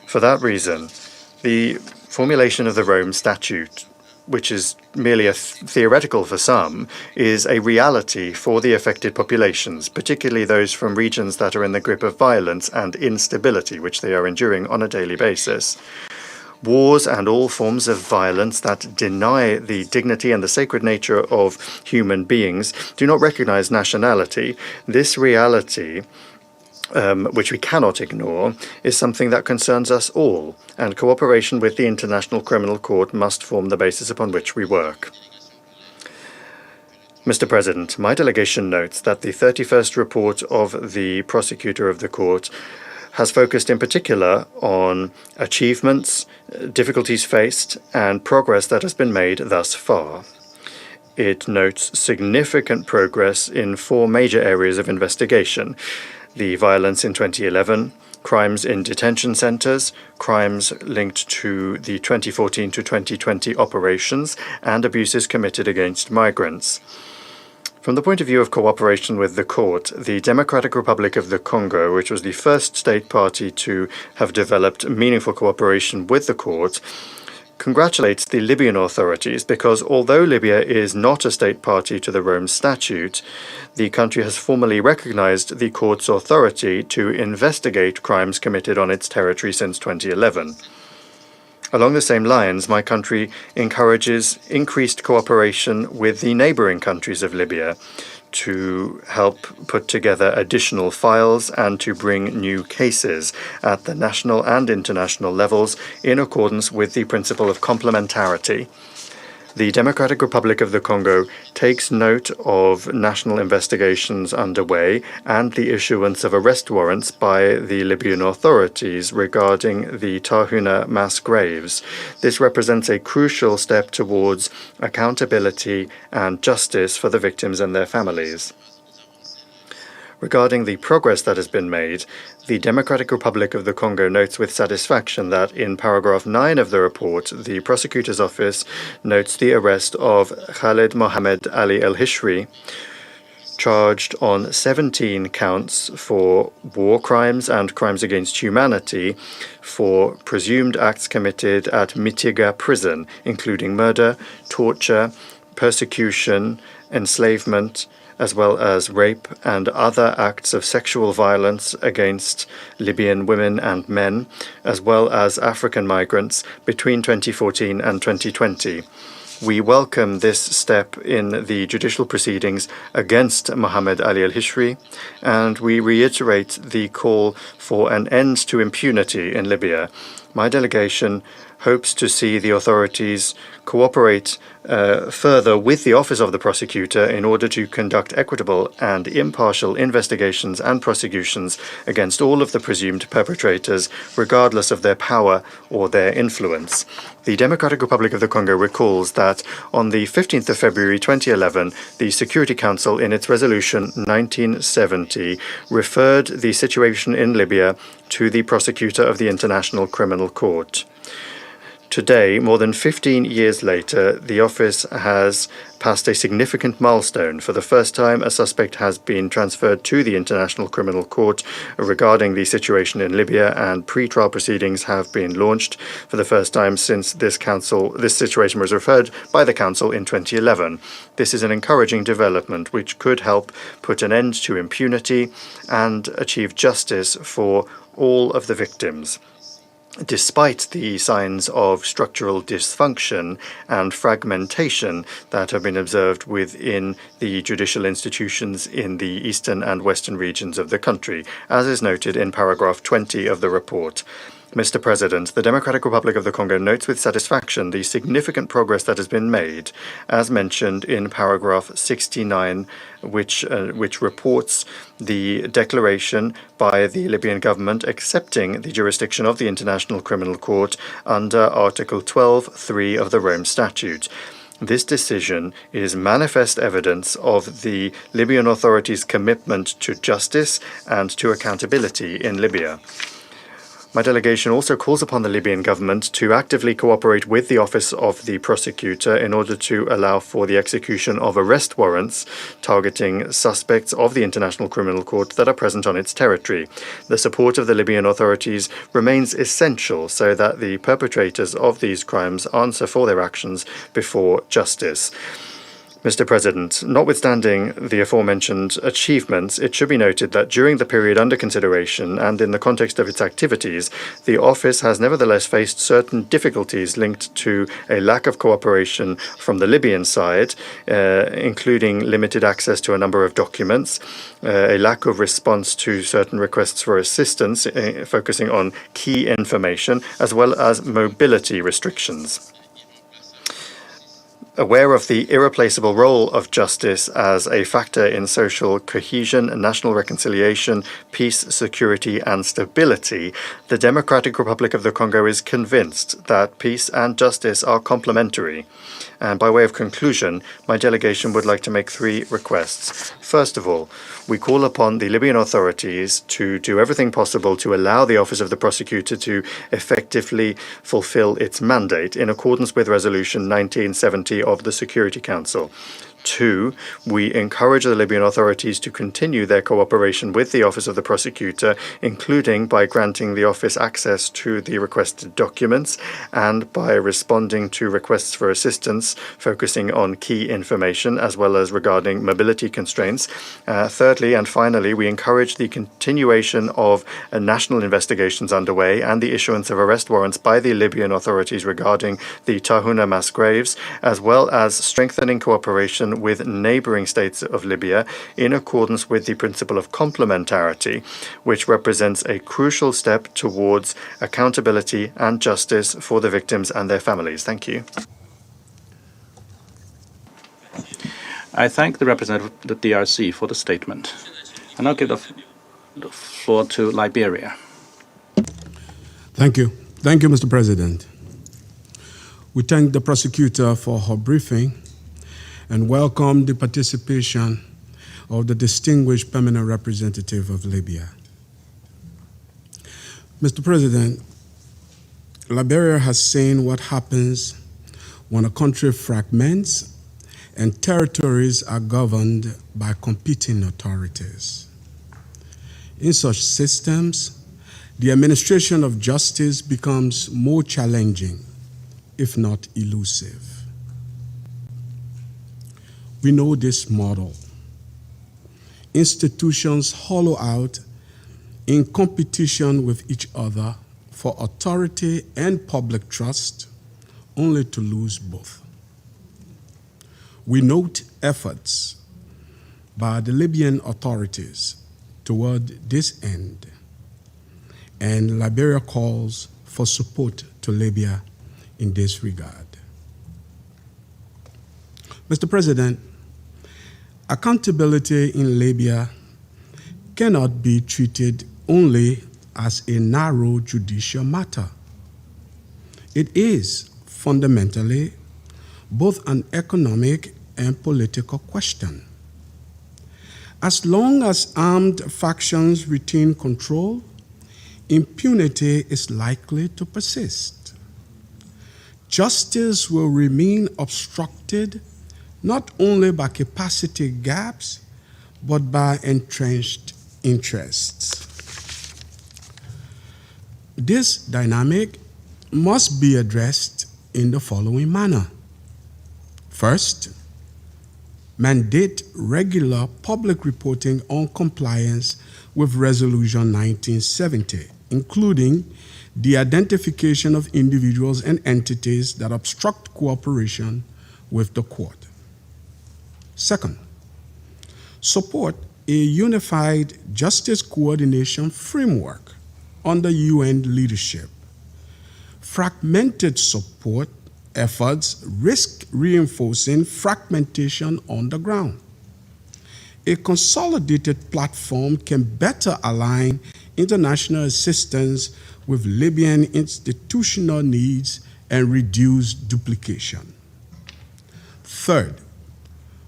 For that reason, the formulation of the Rome Statute, which is merely theoretical for some, is a reality for the affected populations, particularly those from regions that are in the grip of violence and instability, which they are enduring on a daily basis. Wars and all forms of violence that deny the dignity and the sacred nature of human beings do not recognize nationality. This reality, which we cannot ignore, is something that concerns us all, and cooperation with the International Criminal Court must form the basis upon which we work. Mr. President, my delegation notes that the 31st report of the prosecutor of the court has focused in particular on achievements, difficulties faced, and progress that has been made thus far. It notes significant progress in 4 major areas of investigation: the violence in 2011, crimes in detention centers, crimes linked to the 2014 to 2020 operations, and abuses committed against migrants. From the point of view of cooperation with the court, the Democratic Republic of the Congo, which was the first state party to have developed meaningful cooperation with the court, congratulates the Libyan authorities because although Libya is not a state party to the Rome Statute, the country has formally recognized the court's authority to investigate crimes committed on its territory since 2011. Along the same lines, my country encourages increased cooperation with the neighboring countries of Libya to help put together additional files and to bring new cases at the national and international levels in accordance with the principle of complementarity. The Democratic Republic of the Congo takes note of national investigations underway and the issuance of arrest warrants by the Libyan authorities regarding the Tahuna mass graves. This represents a crucial step towards accountability and justice for the victims and their families. Regarding the progress that has been made, the Democratic Republic of the Congo notes with satisfaction that in paragraph 9 of the report, the prosecutor's office notes the arrest of Khaled Mohammed Ali El-Hishri, charged on 17 counts for war crimes and crimes against humanity for presumed acts committed at Mitiga prison, including murder, torture, persecution, enslavement, as well as rape and other acts of sexual violence against Libyan women and men, as well as African migrants between 2014 and 2020. We welcome this step in the judicial proceedings against Mohammed Ali al-Hishri, and we reiterate the call for an end to impunity in Libya. My delegation hopes to see the authorities cooperate further with the Office of the Prosecutor in order to conduct equitable and impartial investigations and prosecutions against all of the presumed perpetrators, regardless of their power or their influence. The Democratic Republic of the Congo recalls that on the 15th of February 2011, the Security Council, in its resolution 1970, referred the situation in Libya to the Prosecutor of the International Criminal Court. Today, more than 15 years later, the office has passed a significant milestone. For the first time, a suspect has been transferred to the International Criminal Court regarding the situation in Libya, and pre-trial proceedings have been launched for the first time since this situation was referred by the Council in 2011. This is an encouraging development which could help put an end to impunity and achieve justice for all of the victims. Despite the signs of structural dysfunction and fragmentation that have been observed within the judicial institutions in the eastern and western regions of the country, as is noted in paragraph 20 of the report. Mr. President, the Democratic Republic of the Congo notes with satisfaction the significant progress that has been made, as mentioned in paragraph 69, which reports the declaration by the Libyan government accepting the jurisdiction of the International Criminal Court under Article 12(3) of the Rome Statute. This decision is manifest evidence of the Libyan authorities' commitment to justice and to accountability in Libya. My delegation also calls upon the Libyan government to actively cooperate with the Office of the Prosecutor in order to allow for the execution of arrest warrants targeting suspects of the International Criminal Court that are present on its territory. The support of the Libyan authorities remains essential so that the perpetrators of these crimes answer for their actions before justice. Mr. President, notwithstanding the aforementioned achievements, it should be noted that during the period under consideration and in the context of its activities, the office has nevertheless faced certain difficulties linked to a lack of cooperation from the Libyan side, including limited access to a number of documents, a lack of response to certain requests for assistance, focusing on key information, as well as mobility restrictions. Aware of the irreplaceable role of justice as a factor in social cohesion, national reconciliation, peace, security, and stability, the Democratic Republic of the Congo is convinced that peace and justice are complementary. And by way of conclusion, my delegation would like to make 3 requests. First of all, we call upon the Libyan authorities to do everything possible to allow the Office of the Prosecutor to effectively fulfill its mandate in accordance with Resolution 1970 of the Security Council. 2, we encourage the Libyan authorities to continue their cooperation with the Office of the Prosecutor, including by granting the office access to the requested documents and by responding to requests for assistance, focusing on key information as well as regarding mobility constraints. Thirdly and finally, we encourage the continuation of national investigations underway and the issuance of arrest warrants by the Libyan authorities regarding the Tahuna mass graves, as well as strengthening cooperation with neighboring states of Libya in accordance with the principle of complementarity, which represents a crucial step towards accountability and justice for the victims and their families. Thank you. I thank the representative of the DRC for the statement. I now give the floor to Liberia. Thank you. Thank you, Mr. President. We thank the prosecutor for her briefing and welcome the participation of the distinguished permanent representative of Libya. Mr. President, Liberia has seen what happens when a country fragments and territories are governed by competing authorities. In such systems, the administration of justice becomes more challenging, if not elusive. We know this model. Institutions hollow out in competition with each other for authority and public trust, only to lose both. We note efforts by the Libyan authorities toward this end, and Liberia calls for support to Libya in this regard. Mr. President, accountability in Libya cannot be treated only as a narrow judicial matter. It is fundamentally both an economic and political question. As long as armed factions retain control, impunity is likely to persist. Justice will remain obstructed not only by capacity gaps, but by entrenched interests. This dynamic must be addressed in the following manner. First, mandate regular public reporting on compliance with Resolution 1970, including the identification of individuals and entities that obstruct cooperation with the court. Second, support a unified justice coordination framework under UN leadership. Fragmented support efforts risk reinforcing fragmentation on the ground. A consolidated platform can better align international assistance with Libyan institutional needs and reduce duplication. Third,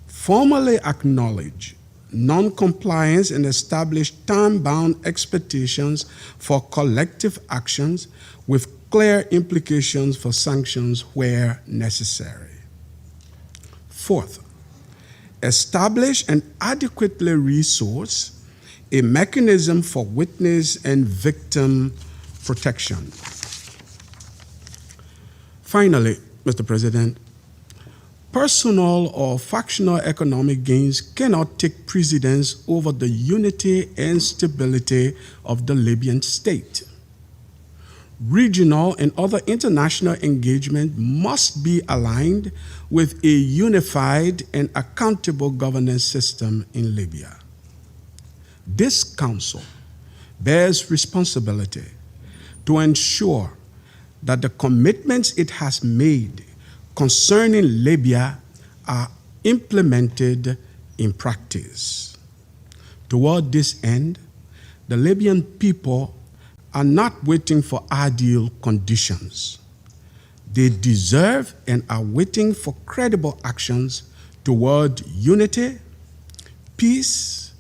formally acknowledge non-compliance and establish time-bound expectations for collective actions with clear implications for sanctions where necessary. Fourth, establish and adequately resource a mechanism for witness and victim protection. Finally, Mr. President, personal or factional economic gains cannot take precedence over the unity and stability of the Libyan state. Regional and other international engagement must be aligned with a unified and accountable governance system in Libya. This Council bears responsibility to ensure that the commitments it has made concerning Libya are implemented in practice. Toward this end, the Libyan people are not waiting for ideal conditions. They deserve and are waiting for credible actions toward unity, peace,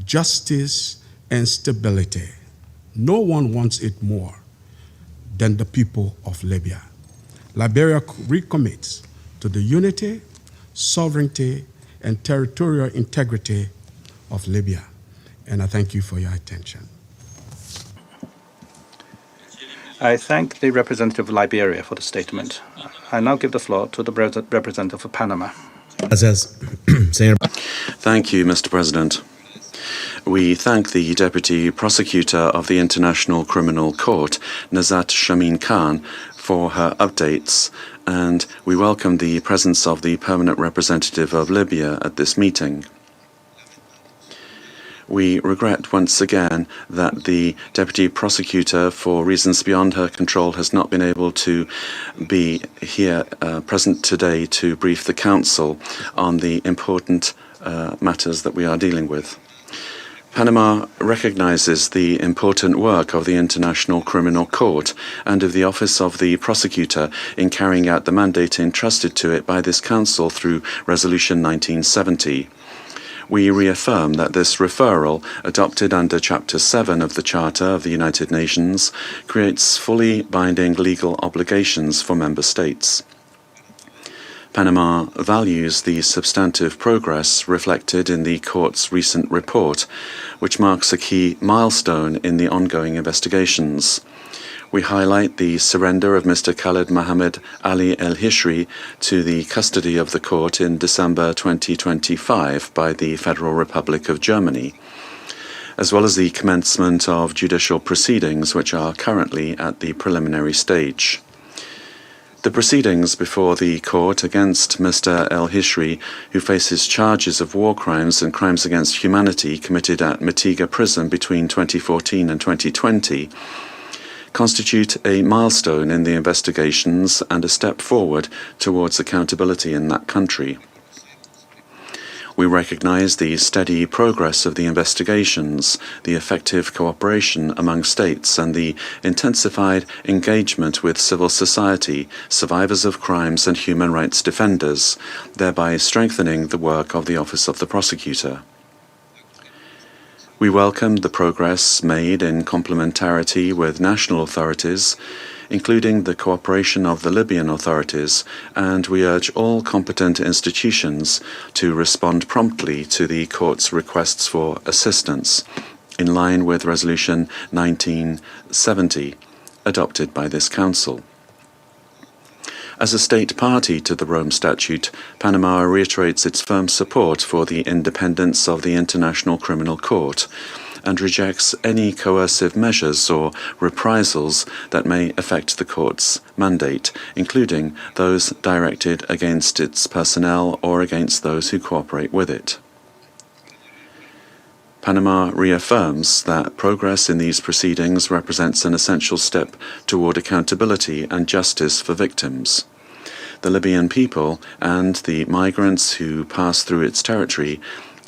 justice, and stability. No one wants it more than the people of Libya. Liberia recommits to the unity, sovereignty, and territorial integrity of Libya. And I thank you for your attention. I thank the representative of Liberia for the statement. I now give the floor to the representative of Panama. Thank you, Mr. President. We thank the Deputy Prosecutor of the International Criminal Court, Nazat Shamin Khan, for her updates, and we welcome the presence of the Permanent Representative of Libya at this meeting. We regret once again that the Deputy Prosecutor, for reasons beyond her control, has not been able to be here present today to brief the Council on the important matters that we are dealing with. Panama recognizes the important work of the International Criminal Court and of the Office of the Prosecutor in carrying out the mandate entrusted to it by this Council through Resolution 1970. We reaffirm that this referral, adopted under Chapter 7 of the Charter of the United Nations, creates fully binding legal obligations for member states. Panama values the substantive progress reflected in the Court's recent report, which marks a key milestone in the ongoing investigations. We highlight the surrender of Mr. Khaled Mohammed Ali El-Hishri to the custody of the court in December 2025 by the Federal Republic of Germany, as well as the commencement of judicial proceedings which are currently at the preliminary stage. The proceedings before the court against Mr. El-Hishri, who faces charges of war crimes and crimes against humanity committed at Mitiga prison between 2014 and 2020, constitute a milestone in the investigations and a step forward towards accountability in that country. We recognise the steady progress of the investigations, the effective cooperation among states, and the intensified engagement with civil society, survivors of crimes and human rights defenders, thereby strengthening the work of the Office of the Prosecutor. We welcome the progress made in complementarity with national authorities, including the cooperation of the Libyan authorities, and we urge all competent institutions to respond promptly to the Court's requests for assistance, in line with Resolution 1970, adopted by this Council. As a state party to the Rome Statute, Panama reiterates its firm support for the independence of the International Criminal Court and rejects any coercive measures or reprisals that may affect the Court's mandate, including those directed against its personnel or against those who cooperate with it. Panama reaffirms that progress in these proceedings represents an essential step toward accountability and justice for victims. The Libyan people and the migrants who pass through its territory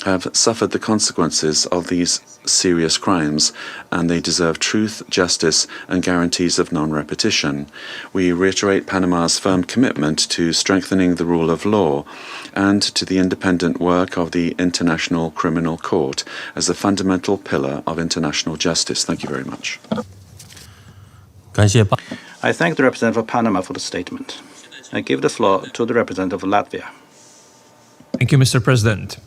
have suffered the consequences of these serious crimes, and they deserve truth, justice, and guarantees of non-repetition. We reiterate Panama's firm commitment to strengthening the rule of law and to the independent work of the International Criminal Court as a fundamental pillar of international justice. Thank you very much. I thank the representative of Panama for the statement. I give the floor to the representative of Latvia. Thank you, Mr. President.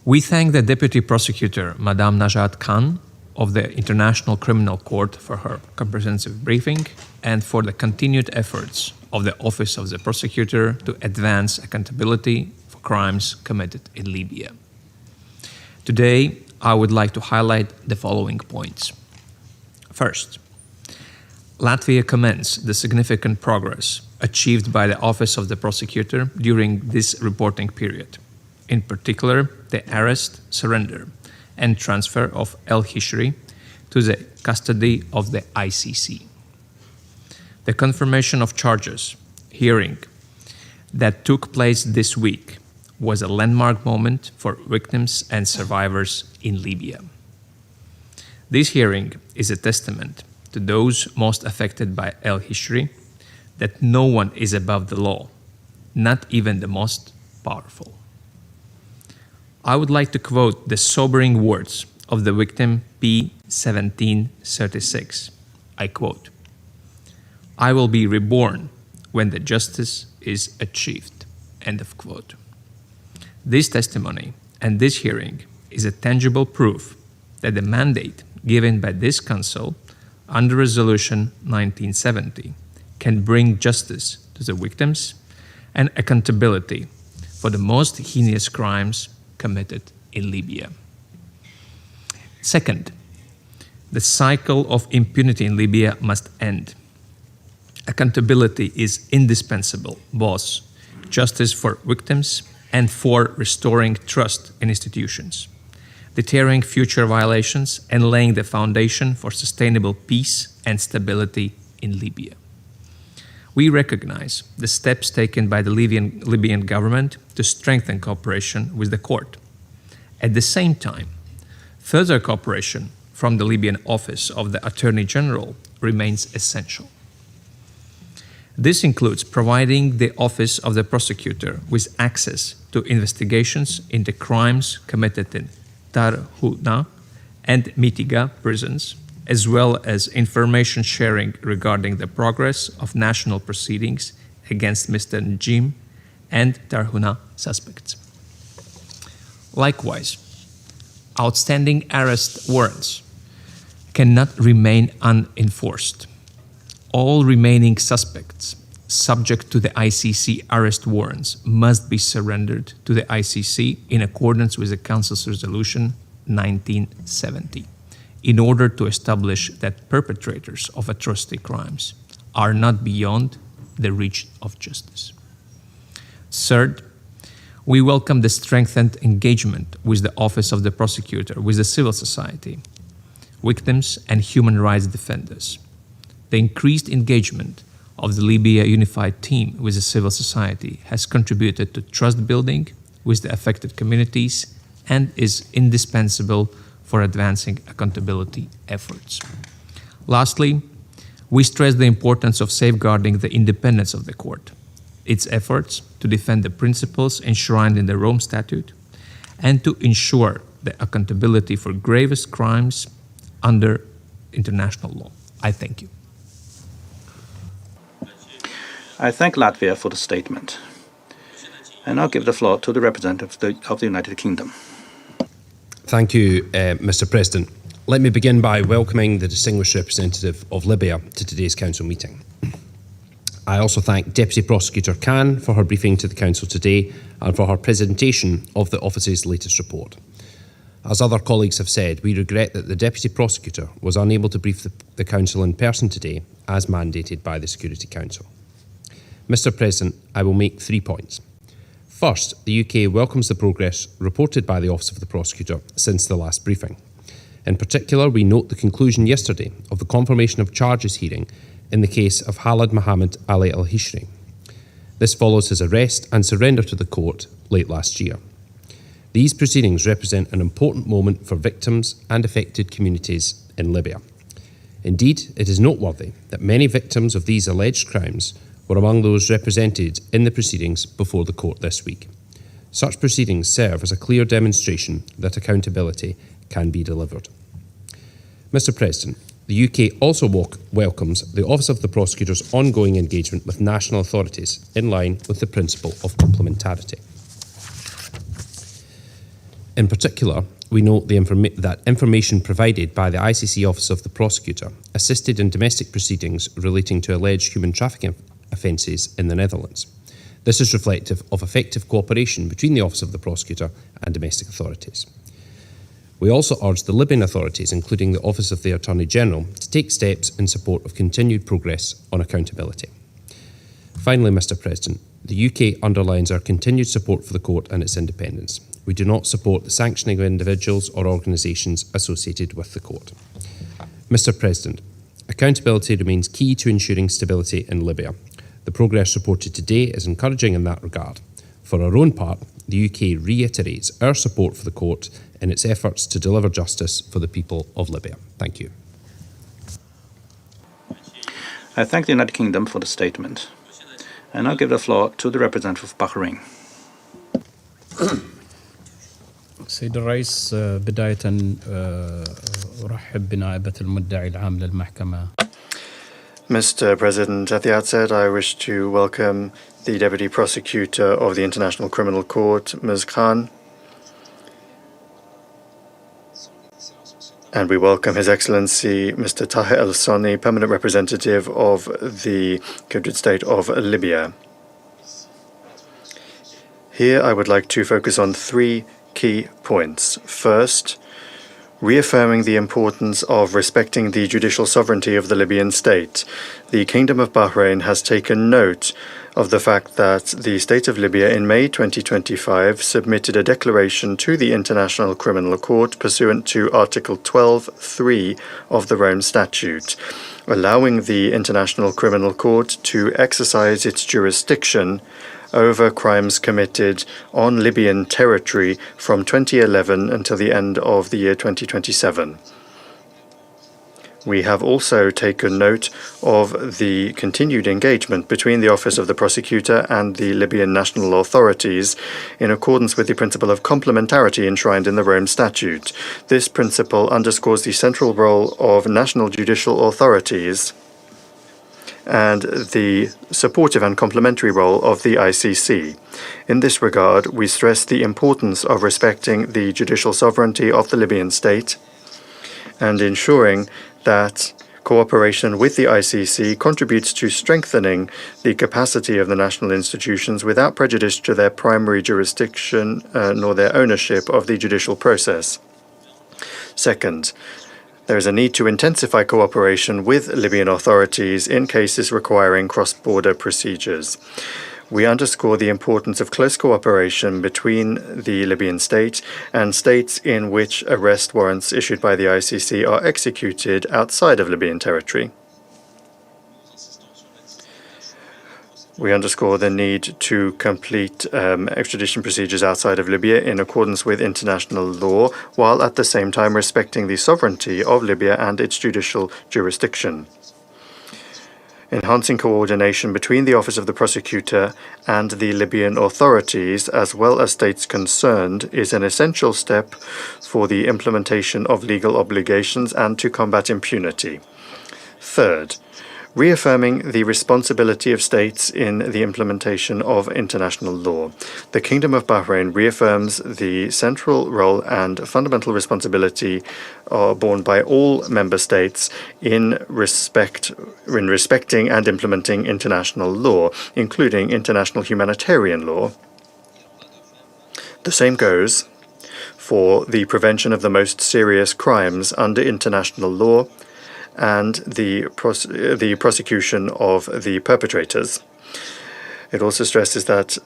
We thank the Deputy Prosecutor, Madame Najat Khan, of the International Criminal Court for her comprehensive briefing and for the continued efforts of the Office of the Prosecutor to advance accountability for crimes committed in Libya. Today, I would like to highlight the following points. First, Latvia commends the significant progress achieved by the Office of the Prosecutor during this reporting period. In particular, the arrest, surrender, and transfer of El-Hishri to the custody of the ICC. The confirmation of charges hearing that took place this week was a landmark moment for victims and survivors in Libya. This hearing is a testament to those most affected by El-Hishri that no one is above the law, not even the most powerful. I would like to quote the sobering words of the victim P1736. I quote, "I will be reborn when the justice is achieved." End of quote. This testimony and this hearing is a tangible proof that the mandate given by this Council under Resolution 1970 can bring justice to the victims and accountability for the most heinous crimes committed in Libya. Second, the cycle of impunity in Libya must end. Accountability is indispensable, both justice for victims and for restoring trust in institutions, deterring future violations, and laying the foundation for sustainable peace and stability in Libya. We recognize the steps taken by the Libyan government to strengthen cooperation with the court. At the same time, further cooperation from the Libyan Office of the Attorney General remains essential. This includes providing the Office of the Prosecutor with access to investigations into crimes committed in Tarhuna and Mitiga prisons, as well as information sharing regarding the progress of national proceedings against Mr. Najim and Tarhuna suspects. Likewise, outstanding arrest warrants cannot remain unenforced. All remaining suspects subject to the ICC arrest warrants must be surrendered to the ICC in accordance with the Council's Resolution 1970, in order to establish that perpetrators of atrocity crimes are not beyond the reach of justice. Third, we welcome the strengthened engagement with the Office of the Prosecutor, with the civil society, victims, and human rights defenders. The increased engagement of the Libya Unified Team with the civil society has contributed to trust building with the affected communities and is indispensable for advancing accountability efforts. Lastly, we stress the importance of safeguarding the independence of the court, its efforts to defend the principles enshrined in the Rome Statute, and to ensure the accountability for gravest crimes under international law. I thank you. I thank Latvia for the statement. And I'll give the floor to the representative of the United Kingdom. Thank you, Mr. President. Let me begin by welcoming the distinguished representative of Libya to today's Council meeting. I also thank Deputy Prosecutor Khan for her briefing to the Council today and for her presentation of the Office's latest report. As other colleagues have said, we regret that the Deputy Prosecutor was unable to brief the Council in person today, as mandated by the Security Council. Mr. President, I will make 3 points. First, the UK welcomes the progress reported by the Office of the Prosecutor since the last briefing. In particular, we note the conclusion yesterday of the confirmation of charges hearing in the case of Khalid Mohammed Ali al-Hishri. This follows his arrest and surrender to the court late last year. These proceedings represent an important moment for victims and affected communities in Libya. Indeed, it is noteworthy that many victims of these alleged crimes were among those represented in the proceedings before the court this week. Such proceedings serve as a clear demonstration that accountability can be delivered. Mr. President, the UK also welcomes the Office of the Prosecutor's ongoing engagement with national authorities in line with the principle of complementarity. In particular, we note that information provided by the ICC Office of the Prosecutor assisted in domestic proceedings relating to alleged human trafficking offences in the Netherlands. This is reflective of effective cooperation between the Office of the Prosecutor and domestic authorities. We also urge the Libyan authorities, including the Office of the Attorney General, to take steps in support of continued progress on accountability. Finally, Mr. President, the UK underlines our continued support for the court and its independence. We do not support the sanctioning of individuals or organisations associated with the court. Mr. President, accountability remains key to ensuring stability in Libya. The progress reported today is encouraging in that regard. For our own part, the UK reiterates our support for the court in its efforts to deliver justice for the people of Libya. Thank you. I thank the United Kingdom for the statement. And I'll give the floor to the representative of Bahrain. سيد الرئيس بداية أرحب بنائبة المدعي العام للمحكمة. Mr. President, at the outset, I wish to welcome the Deputy Prosecutor of the International Criminal Court, Ms. Khan, and we welcome His Excellency Mr. Tahir El-Soni, Permanent Representative of the Confederate State of Libya. Here I would like to focus on 3 key points. First, reaffirming the importance of respecting the judicial sovereignty of the Libyan state. The Kingdom of Bahrain has taken note of the fact that the State of Libya in May 2025 submitted a declaration to the International Criminal Court pursuant to Article 12(3) of the Rome Statute, allowing the International Criminal Court to exercise its jurisdiction over crimes committed on Libyan territory from 2011 until the end of the year 2027. We have also taken note of the continued engagement between the Office of the Prosecutor and the Libyan national authorities in accordance with the principle of complementarity enshrined in the Rome Statute. This principle underscores the central role of national judicial authorities and the supportive and complementary role of the ICC. In this regard, we stress the importance of respecting the judicial sovereignty of the Libyan state and ensuring that cooperation with the ICC contributes to strengthening the capacity of the national institutions without prejudice to their primary jurisdiction nor their ownership of the judicial process. Second, There is a need to intensify cooperation with Libyan authorities in cases requiring cross-border procedures. We underscore the importance of close cooperation between the Libyan state and states in which arrest warrants issued by the ICC are executed outside of Libyan territory. We underscore the need to complete extradition procedures outside of Libya in accordance with international law, while at the same time respecting the sovereignty of Libya and its judicial jurisdiction. Enhancing coordination between the Office of the Prosecutor and the Libyan authorities, as well as states concerned, is an essential step for the implementation of legal obligations and to combat impunity. Third, reaffirming the responsibility of states in the implementation of international law. The Kingdom of Bahrain reaffirms the central role and fundamental responsibility borne by all member states in respecting and implementing international law, including international humanitarian law. The same goes for the prevention of the most serious crimes under international law and the prosecution of the perpetrators. It also stresses that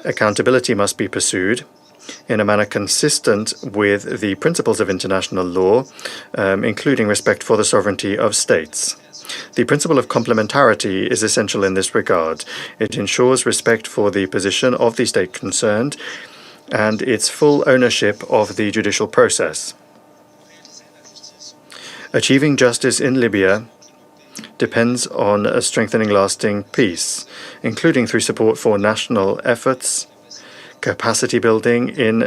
accountability must be pursued in a manner consistent with the principles of international law, including respect for the sovereignty of states. The principle of complementarity is essential in this regard. It ensures respect for the position of the state concerned and its full ownership of the judicial process. Achieving justice in Libya depends on strengthening lasting peace, including through support for national efforts, capacity building in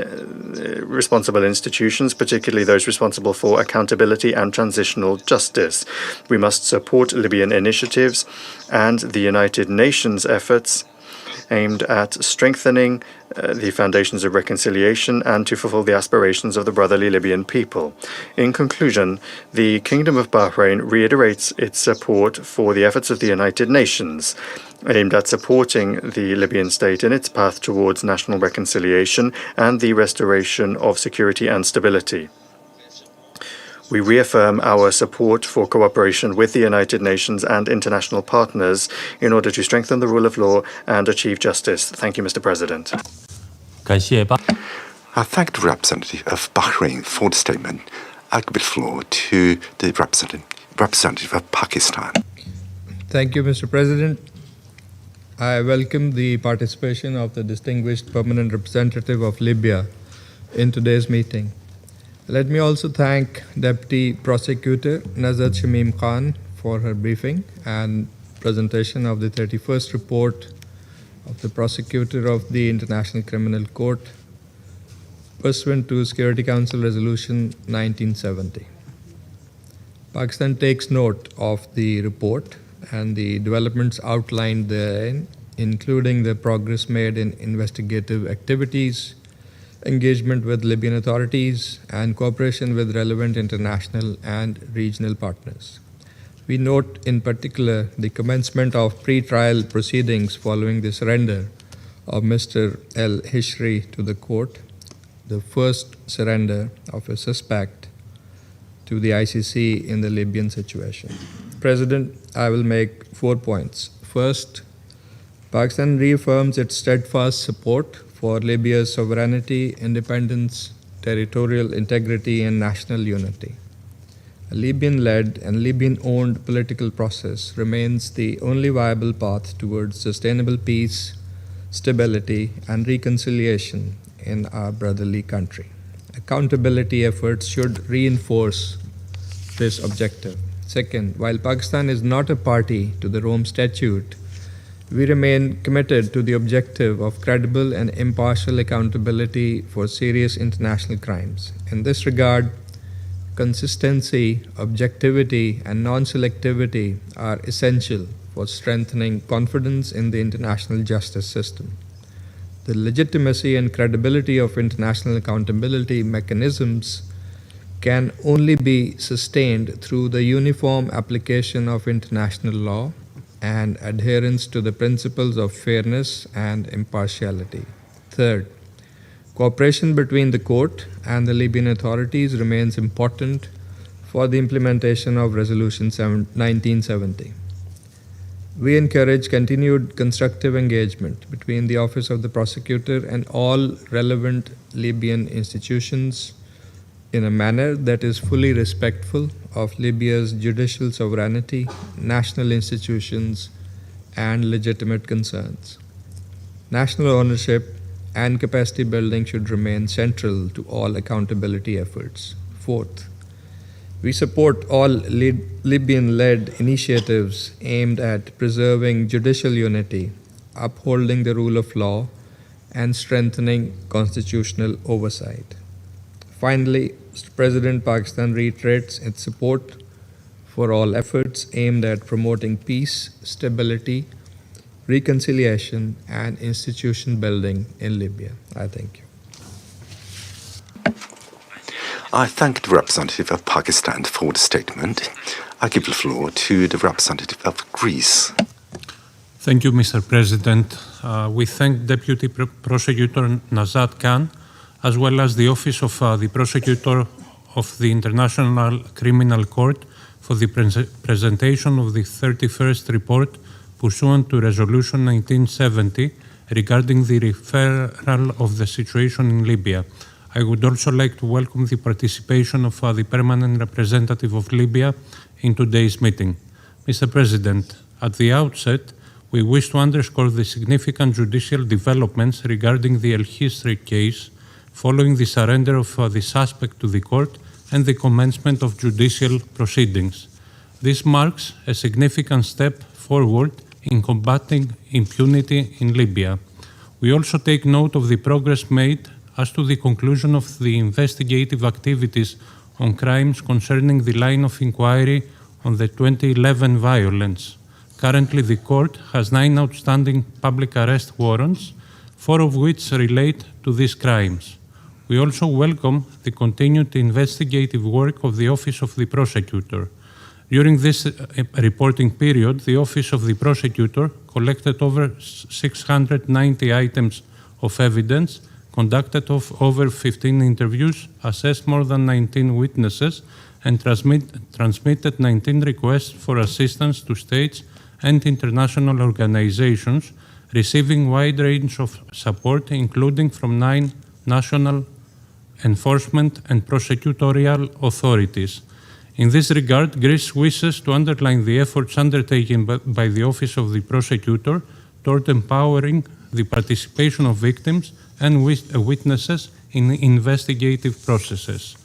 responsible institutions, particularly those responsible for accountability and transitional justice. We must support Libyan initiatives and the United Nations efforts aimed at strengthening the foundations of reconciliation and to fulfill the aspirations of the brotherly Libyan people. In conclusion, the Kingdom of Bahrain reiterates its support for the efforts of the United Nations aimed at supporting the Libyan state in its path towards national reconciliation and the restoration of security and stability. We reaffirm our support for cooperation with the United Nations and international partners in order to strengthen the rule of law and achieve justice. Thank you, Mr. President. I thank the representative of Bahrain for the statement. I give the floor to the representative of Pakistan. Thank you, Mr. President. I welcome the participation of the distinguished permanent representative of Libya in today's meeting. Let me also thank Deputy Prosecutor Nazat Shamim Khan for her briefing and presentation of the 31st report of the Prosecutor of the International Criminal Court pursuant to Security Council Resolution 1970. Pakistan takes note of the report and the developments outlined therein, including the progress made in investigative activities, engagement with Libyan authorities, and cooperation with relevant international and regional partners. We note in particular the commencement of pre-trial proceedings following the surrender of Mr. El-Hishri to the court, the first surrender of a suspect to the ICC in the Libyan situation. President, I will make 4 points. First, Pakistan reaffirms its steadfast support for Libya's sovereignty, independence, territorial integrity, and national unity. A Libyan-led and Libyan-owned political process remains the only viable path towards sustainable peace, stability, and reconciliation in our brotherly country. Accountability efforts should reinforce this objective. Second, while Pakistan is not a party to the Rome Statute, we remain committed to the objective of credible and impartial accountability for serious international crimes. In this regard, consistency, objectivity, and non-selectivity are essential for strengthening confidence in the international justice system. The legitimacy and credibility of international accountability mechanisms can only be sustained through the uniform application of international law and adherence to the principles of fairness and impartiality. Third, cooperation between the court and the Libyan authorities remains important for the implementation of Resolution 1970. We encourage continued constructive engagement between the Office of the Prosecutor and all relevant Libyan institutions in a manner that is fully respectful of Libya's judicial sovereignty, national institutions, and legitimate concerns. National ownership and capacity building should remain central to all accountability efforts. Fourth, we support all Libyan-led initiatives aimed at preserving judicial unity, upholding the rule of law, and strengthening constitutional oversight. Finally, Mr. President, Pakistan reiterates its support for all efforts aimed at promoting peace, stability, reconciliation, and institution building in Libya. I thank you. I thank the representative of Pakistan for the statement. I give the floor to the representative of Greece. Thank you, Mr. President. We thank Deputy Prosecutor Najat Khan, as well as the Office of the Prosecutor of the International Criminal Court for the presentation of the 31st report pursuant to Resolution 1970 regarding the referral of the situation in Libya. I would also like to welcome the participation of the Permanent Representative of Libya in today's meeting. Mr. President, at the outset, we wish to underscore the significant judicial developments regarding the El Hisri case following the surrender of the suspect to the court and the commencement of judicial proceedings. This marks a significant step forward in combating impunity in Libya. We also take note of the progress made as to the conclusion of the investigative activities on crimes concerning the line of inquiry on the 2011 violence. Currently, the court has 9 outstanding public arrest warrants, 4 of which relate to these crimes. We also welcome the continued investigative work of the Office of the Prosecutor. During this reporting period, the Office of the Prosecutor collected over 690 items of evidence, conducted over 15 interviews, assessed more than 19 witnesses, and transmitted 19 requests for assistance to states and international organizations, receiving wide range of support, including from 9 national enforcement and prosecutorial authorities. In this regard, Greece wishes to underline the efforts undertaken by the Office of the Prosecutor toward empowering the participation of victims and witnesses in investigative processes.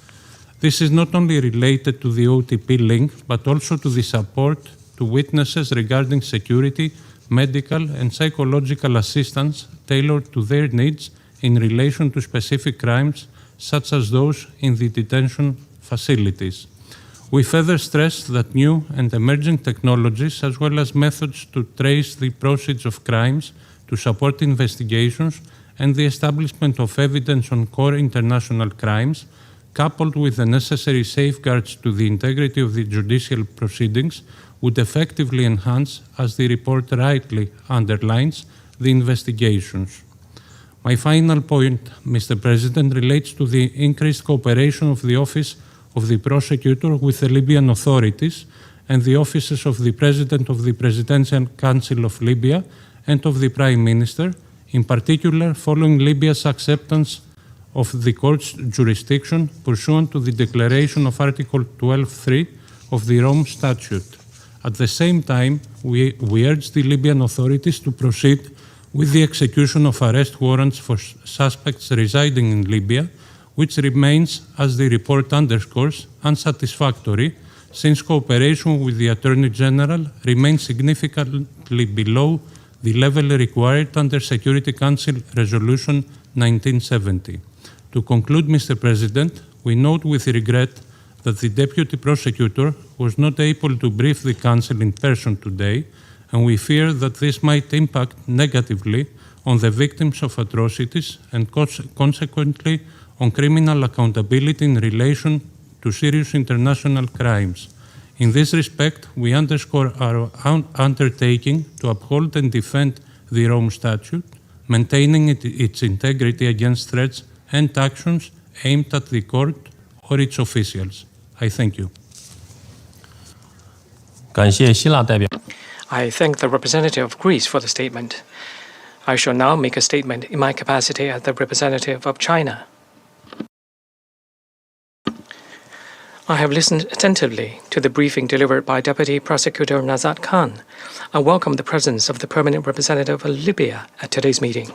This is not only related to the OTP link, but also to the support to witnesses regarding security, medical, and psychological assistance tailored to their needs in relation to specific crimes, such as those in the detention facilities. We further stress that new and emerging technologies, as well as methods to trace the proceeds of crimes, to support investigations, and the establishment of evidence on core international crimes, coupled with the necessary safeguards to the integrity of the judicial proceedings, would effectively enhance, as the report rightly underlines, the investigations. My final point, Mr. President, relates to the increased cooperation of the Office of the Prosecutor with the Libyan authorities and the offices of the President of the Presidential Council of Libya and of the Prime Minister, in particular following Libya's acceptance of the court's jurisdiction pursuant to the declaration of Article 12.3 of the Rome Statute. At the same time, we urge the Libyan authorities to proceed with the execution of arrest warrants for suspects residing in Libya, which remains, as the report underscores, unsatisfactory, since cooperation with the Attorney General remains significantly below the level required under Security Council Resolution 1970. To conclude, Mr. President, we note with regret that the Deputy Prosecutor was not able to brief the Council in person today, and we fear that this might impact negatively on the victims of atrocities and consequently on criminal accountability in relation to serious international crimes. In this respect, we underscore our undertaking to uphold and defend the Rome Statute, maintaining its integrity against threats and actions aimed at the court or its officials. I thank you. I thank the representative of Greece for the statement. I shall now make a statement in my capacity as the representative of China. I have listened attentively to the briefing delivered by Deputy Prosecutor Nazat Khan. I welcome the presence of the permanent representative of Libya at today's meeting.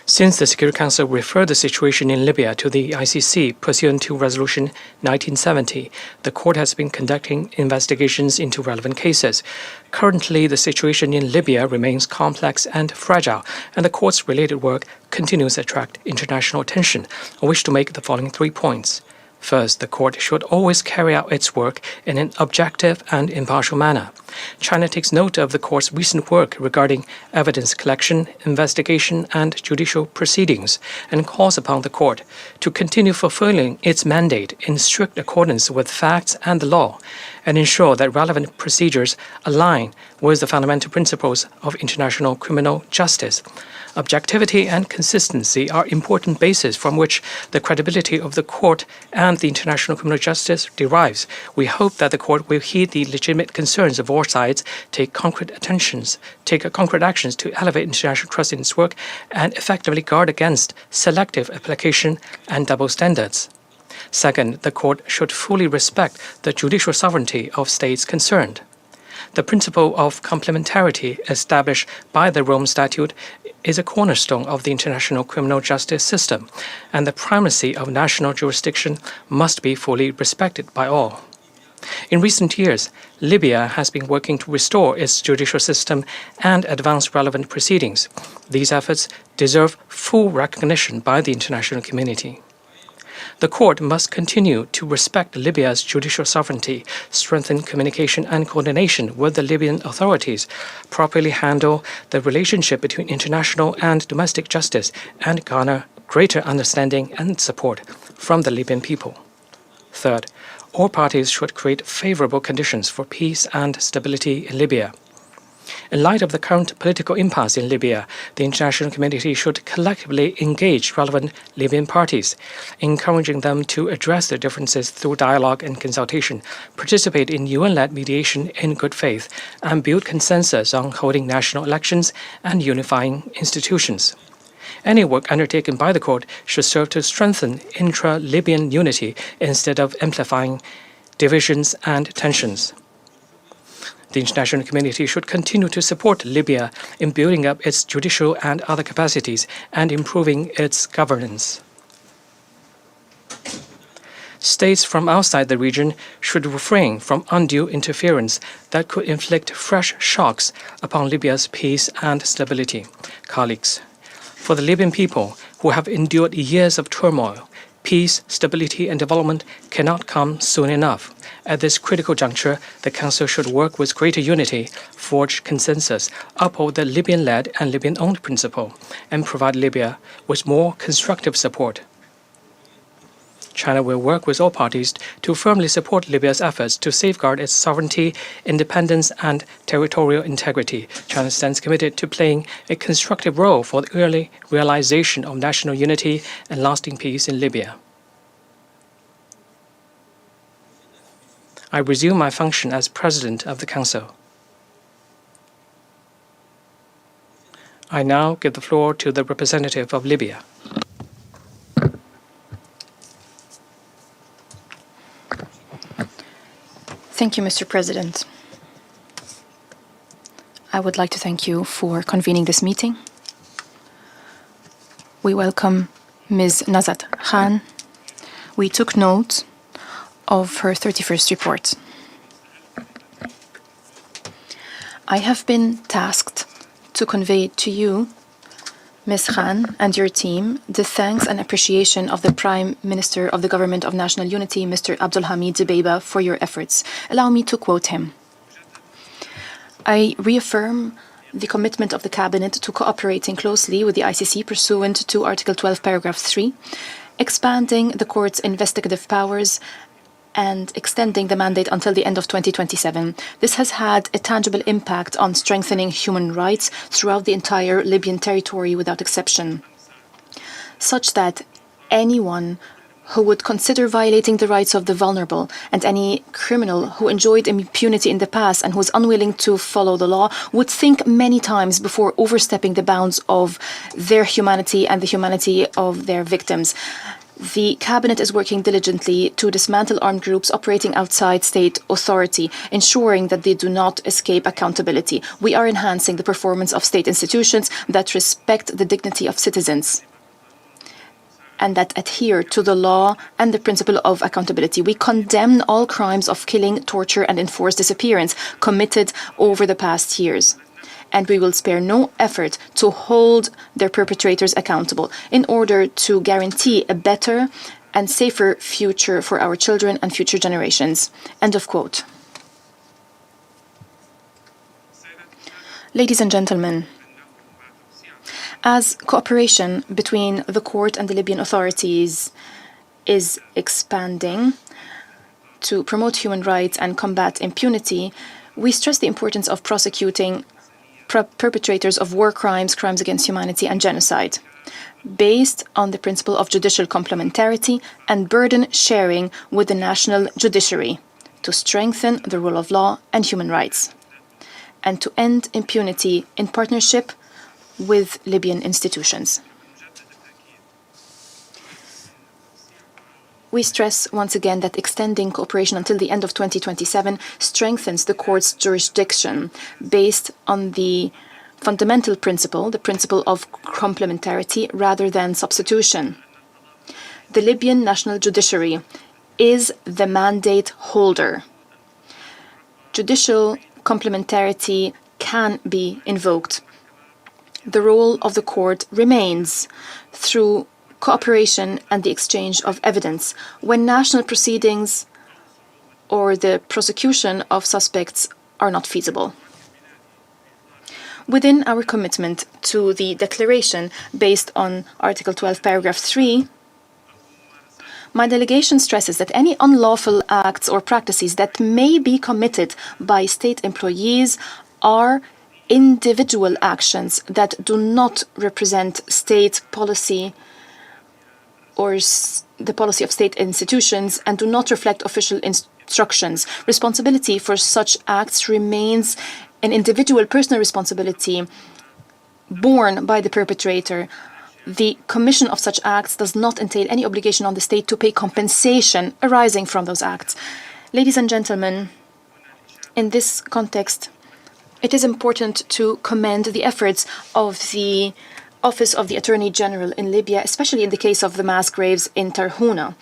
Since the Security Council referred the situation in Libya to the ICC pursuant to Resolution 1970, the court has been conducting investigations into relevant cases. Currently, the situation in Libya remains complex and fragile, and the court's related work continues to attract international attention. I wish to make the following 3 points. First, the court should always carry out its work in an objective and impartial manner. China takes note of the court's recent work regarding evidence collection, investigation, and judicial proceedings, and calls upon the court to continue fulfilling its mandate in strict accordance with facts and the law, and ensure that relevant procedures align with the fundamental principles of international criminal justice. Objectivity and consistency are important bases from which the credibility of the court and the international criminal justice derives. We hope that the court will heed the legitimate concerns of all sides, take concrete actions to elevate international trust in its work, and effectively guard against selective application and double standards. Second, the court should fully respect the judicial sovereignty of states concerned. The principle of complementarity established by the Rome Statute is a cornerstone of the international criminal justice system, and the primacy of national jurisdiction must be fully respected by all. In recent years, Libya has been working to restore its judicial system and advance relevant proceedings. These efforts deserve full recognition by the international community. The court must continue to respect Libya's judicial sovereignty, strengthen communication and coordination with the Libyan authorities, properly handle the relationship between international and domestic justice, and garner greater understanding and support from the Libyan people. Third, all parties should create favorable conditions for peace and stability in Libya. In light of the current political impasse in Libya, the international community should collectively engage relevant Libyan parties, encouraging them to address their differences through dialogue and consultation, participate in UN-led mediation in good faith, and build consensus on holding national elections and unifying institutions. Any work undertaken by the court should serve to strengthen intra-Libyan unity instead of amplifying divisions and tensions. The international community should continue to support Libya in building up its judicial and other capacities and improving its governance. States from outside the region should refrain from undue interference that could inflict fresh shocks upon Libya's peace and stability. Colleagues, for the Libyan people who have endured years of turmoil, peace, stability, and development cannot come soon enough. At this critical juncture, the Council should work with greater unity, forge consensus, uphold the Libyan-led and Libyan-owned principle, and provide Libya with more constructive support. China will work with all parties to firmly support Libya's efforts to safeguard its sovereignty, independence, and territorial integrity. China stands committed to playing a constructive role for the early realization of national unity and lasting peace in Libya. I resume my function as President of the Council. I now give the floor to the representative of Libya. Thank you, Mr. President. I would like to thank you for convening this meeting. We welcome Ms. Nazat Khan. We took note of her 31st report. I have been tasked to convey to you, Ms. Khan, and your team, the thanks and appreciation of the Prime Minister of the Government of National Unity, Mr. Abdulhamid Dbeibeh, for your efforts. Allow me to quote him. I reaffirm the commitment of the Cabinet to cooperating closely with the ICC pursuant to Article 12, Paragraph 3, expanding the Court's investigative powers and extending the mandate until the end of 2027. This has had a tangible impact on strengthening human rights throughout the entire Libyan territory without exception, such that anyone who would consider violating the rights of the vulnerable, and any criminal who enjoyed impunity in the past and who is unwilling to follow the law would think many times before overstepping the bounds of their humanity and the humanity of their victims. The Cabinet is working diligently to dismantle armed groups operating outside state authority, ensuring that they do not escape accountability. We are enhancing the performance of state institutions that respect the dignity of citizens and that adhere to the law and the principle of accountability. We condemn all crimes of killing, torture, and enforced disappearance committed over the past years. And we will spare no effort to hold their perpetrators accountable in order to guarantee a better and safer future for our children and future generations. End of quote. Ladies and gentlemen, as cooperation between the court and the Libyan authorities is expanding to promote human rights and combat impunity, we stress the importance of prosecuting perpetrators of war crimes, crimes against humanity, and genocide, based on the principle of judicial complementarity and burden sharing with the national judiciary to strengthen the rule of law and human rights, and to end impunity in partnership with Libyan institutions. We stress once again that extending cooperation until the end of 2027 strengthens the court's jurisdiction based on the fundamental principle, the principle of complementarity rather than substitution. The Libyan National Judiciary is the mandate holder. Judicial complementarity can be invoked. The role of the court remains through cooperation and the exchange of evidence when national proceedings or the prosecution of suspects are not feasible. Within our commitment to the declaration based on Article 12, Paragraph 3, my delegation stresses that any unlawful acts or practices that may be committed by state employees are individual actions that do not represent state policy or the policy of state institutions and do not reflect official instructions. Responsibility for such acts remains an individual personal responsibility borne by the perpetrator. The commission of such acts does not entail any obligation on the state to pay compensation arising from those acts. Ladies and gentlemen, in this context, it is important to commend the efforts of the Office of the Attorney General in Libya, especially in the case of the mass graves in Tarhuna.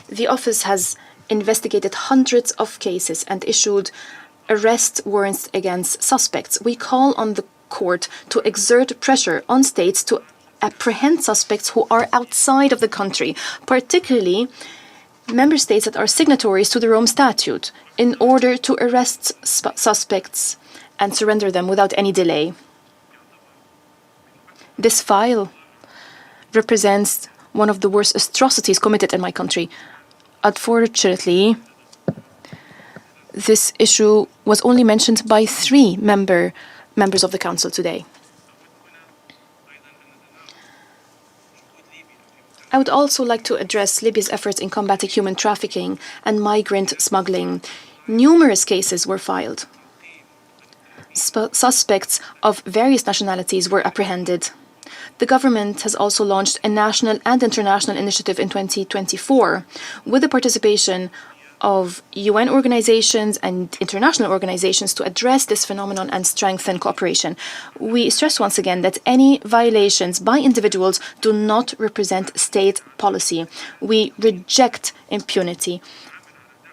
The office has investigated hundreds of cases and issued arrest warrants against suspects. We call on the court to exert pressure on states to apprehend suspects who are outside of the country, particularly member states that are signatories to the Rome Statute, in order to arrest suspects and surrender them without any delay. This file represents one of the worst atrocities committed in my country. Unfortunately, this issue was only mentioned by 3 members of the Council today. I would also like to address Libya's efforts in combating human trafficking and migrant smuggling. Numerous cases were filed. Suspects of various nationalities were apprehended. The government has also launched a national and international initiative in 2024 with the participation of UN organizations and international organizations to address this phenomenon and strengthen cooperation. We stress once again that any violations by individuals do not represent state policy. We reject impunity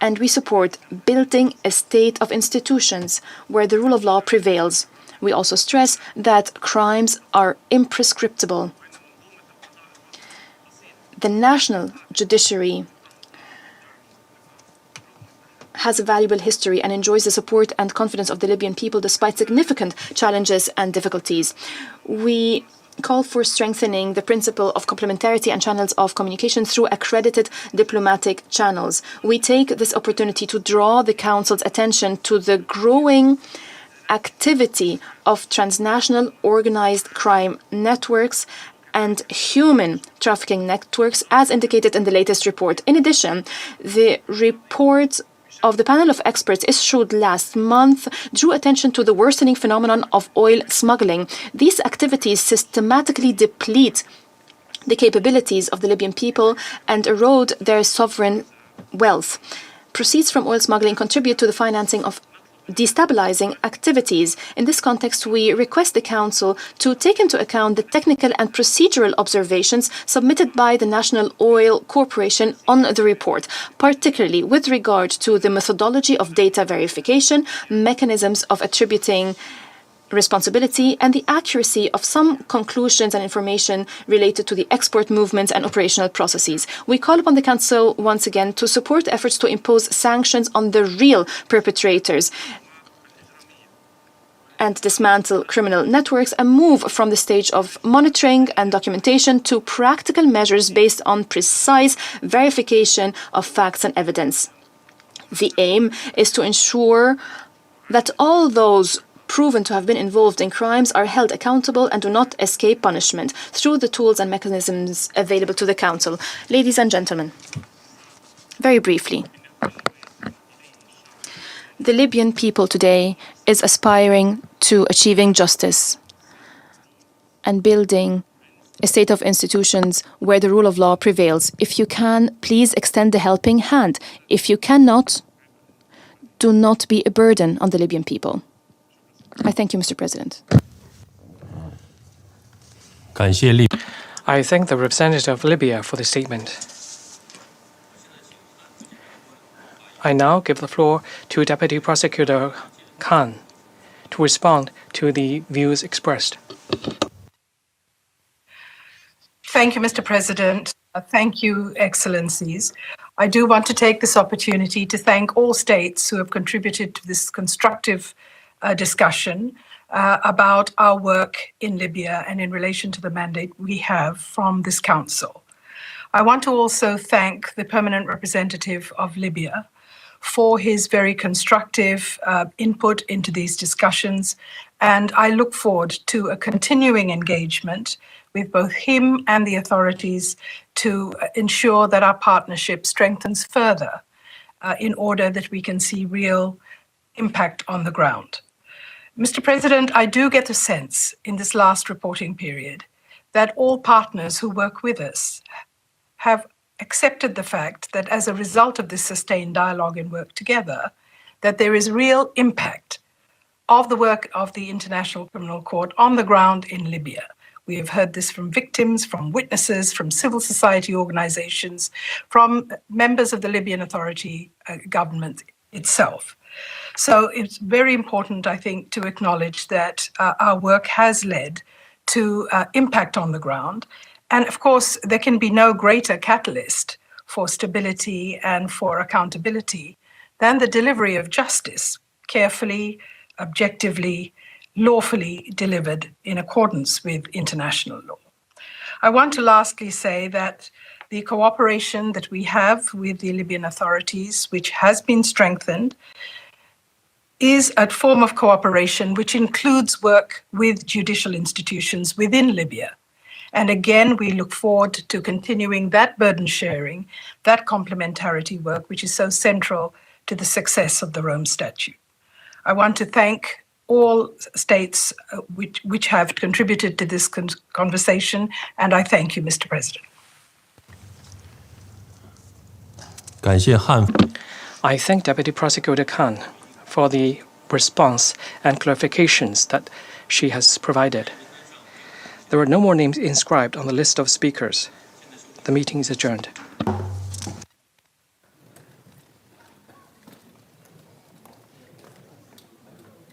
and we support building a state of institutions where the rule of law prevails. We also stress that crimes are imprescriptible. The national judiciary has a valuable history and enjoys the support and confidence of the Libyan people despite significant challenges and difficulties. We call for strengthening the principle of complementarity and channels of communication through accredited diplomatic channels. We take this opportunity to draw the Council's attention to the growing activity of transnational organized crime networks and human trafficking networks, as indicated in the latest report. In addition, the report of the panel of experts issued last month drew attention to the worsening phenomenon of oil smuggling. These activities systematically deplete the capabilities of the Libyan people and erode their sovereign wealth. Proceeds from oil smuggling contribute to the financing of destabilizing activities. In this context, we request the Council to take into account the technical and procedural observations submitted by the National Oil Corporation on the report, particularly with regard to the methodology of data verification, mechanisms of attributing responsibility, and the accuracy of some conclusions and information related to the export movements and operational processes. We call upon the Council once again to support efforts to impose sanctions on the real perpetrators and dismantle criminal networks, and move from the stage of monitoring and documentation to practical measures based on precise verification of facts and evidence. The aim is to ensure that all those proven to have been involved in crimes are held accountable and do not escape punishment through the tools and mechanisms available to the Council. Ladies and gentlemen, very briefly, the Libyan people today is aspiring to achieving justice and building a state of institutions where the rule of law prevails. If you can, please extend the helping hand. If you cannot, do not be a burden on the Libyan people. I thank you, Mr. President. I thank the representative of Libya for the statement. I now give the floor to Deputy Prosecutor Khan to respond to the views expressed. Thank you, Mr. President. Thank you, Excellencies. I do want to take this opportunity to thank all states who have contributed to this constructive discussion about our work in Libya and in relation to the mandate we have from this Council. I want to also thank the permanent representative of Libya for his very constructive input into these discussions, and I look forward to a continuing engagement with both him and the authorities to ensure that our partnership strengthens further in order that we can see real impact on the ground. Mr. President, I do get the sense in this last reporting period that all partners who work with us have accepted the fact that as a result of this sustained dialogue and work together, that there is real impact of the work of the International Criminal Court on the ground in Libya. We have heard this from victims, from witnesses, from civil society organizations, from members of the Libyan Authority government itself. So it's very important, I think, to acknowledge that our work has led to impact on the ground. And of course, there can be no greater catalyst for stability and for accountability than the delivery of justice, carefully, objectively, lawfully delivered in accordance with international law. I want to lastly say that the cooperation that we have with the Libyan authorities, which has been strengthened, is a form of cooperation which includes work with judicial institutions within Libya. And again, we look forward to continuing that burden sharing, that complementarity work, which is so central to the success of the Rome Statute. I want to thank all states which have contributed to this conversation, and I thank you, Mr. President. I thank Deputy Prosecutor Khan for the response and clarifications that she has provided. There are no more names inscribed on the list of speakers. The meeting is adjourned.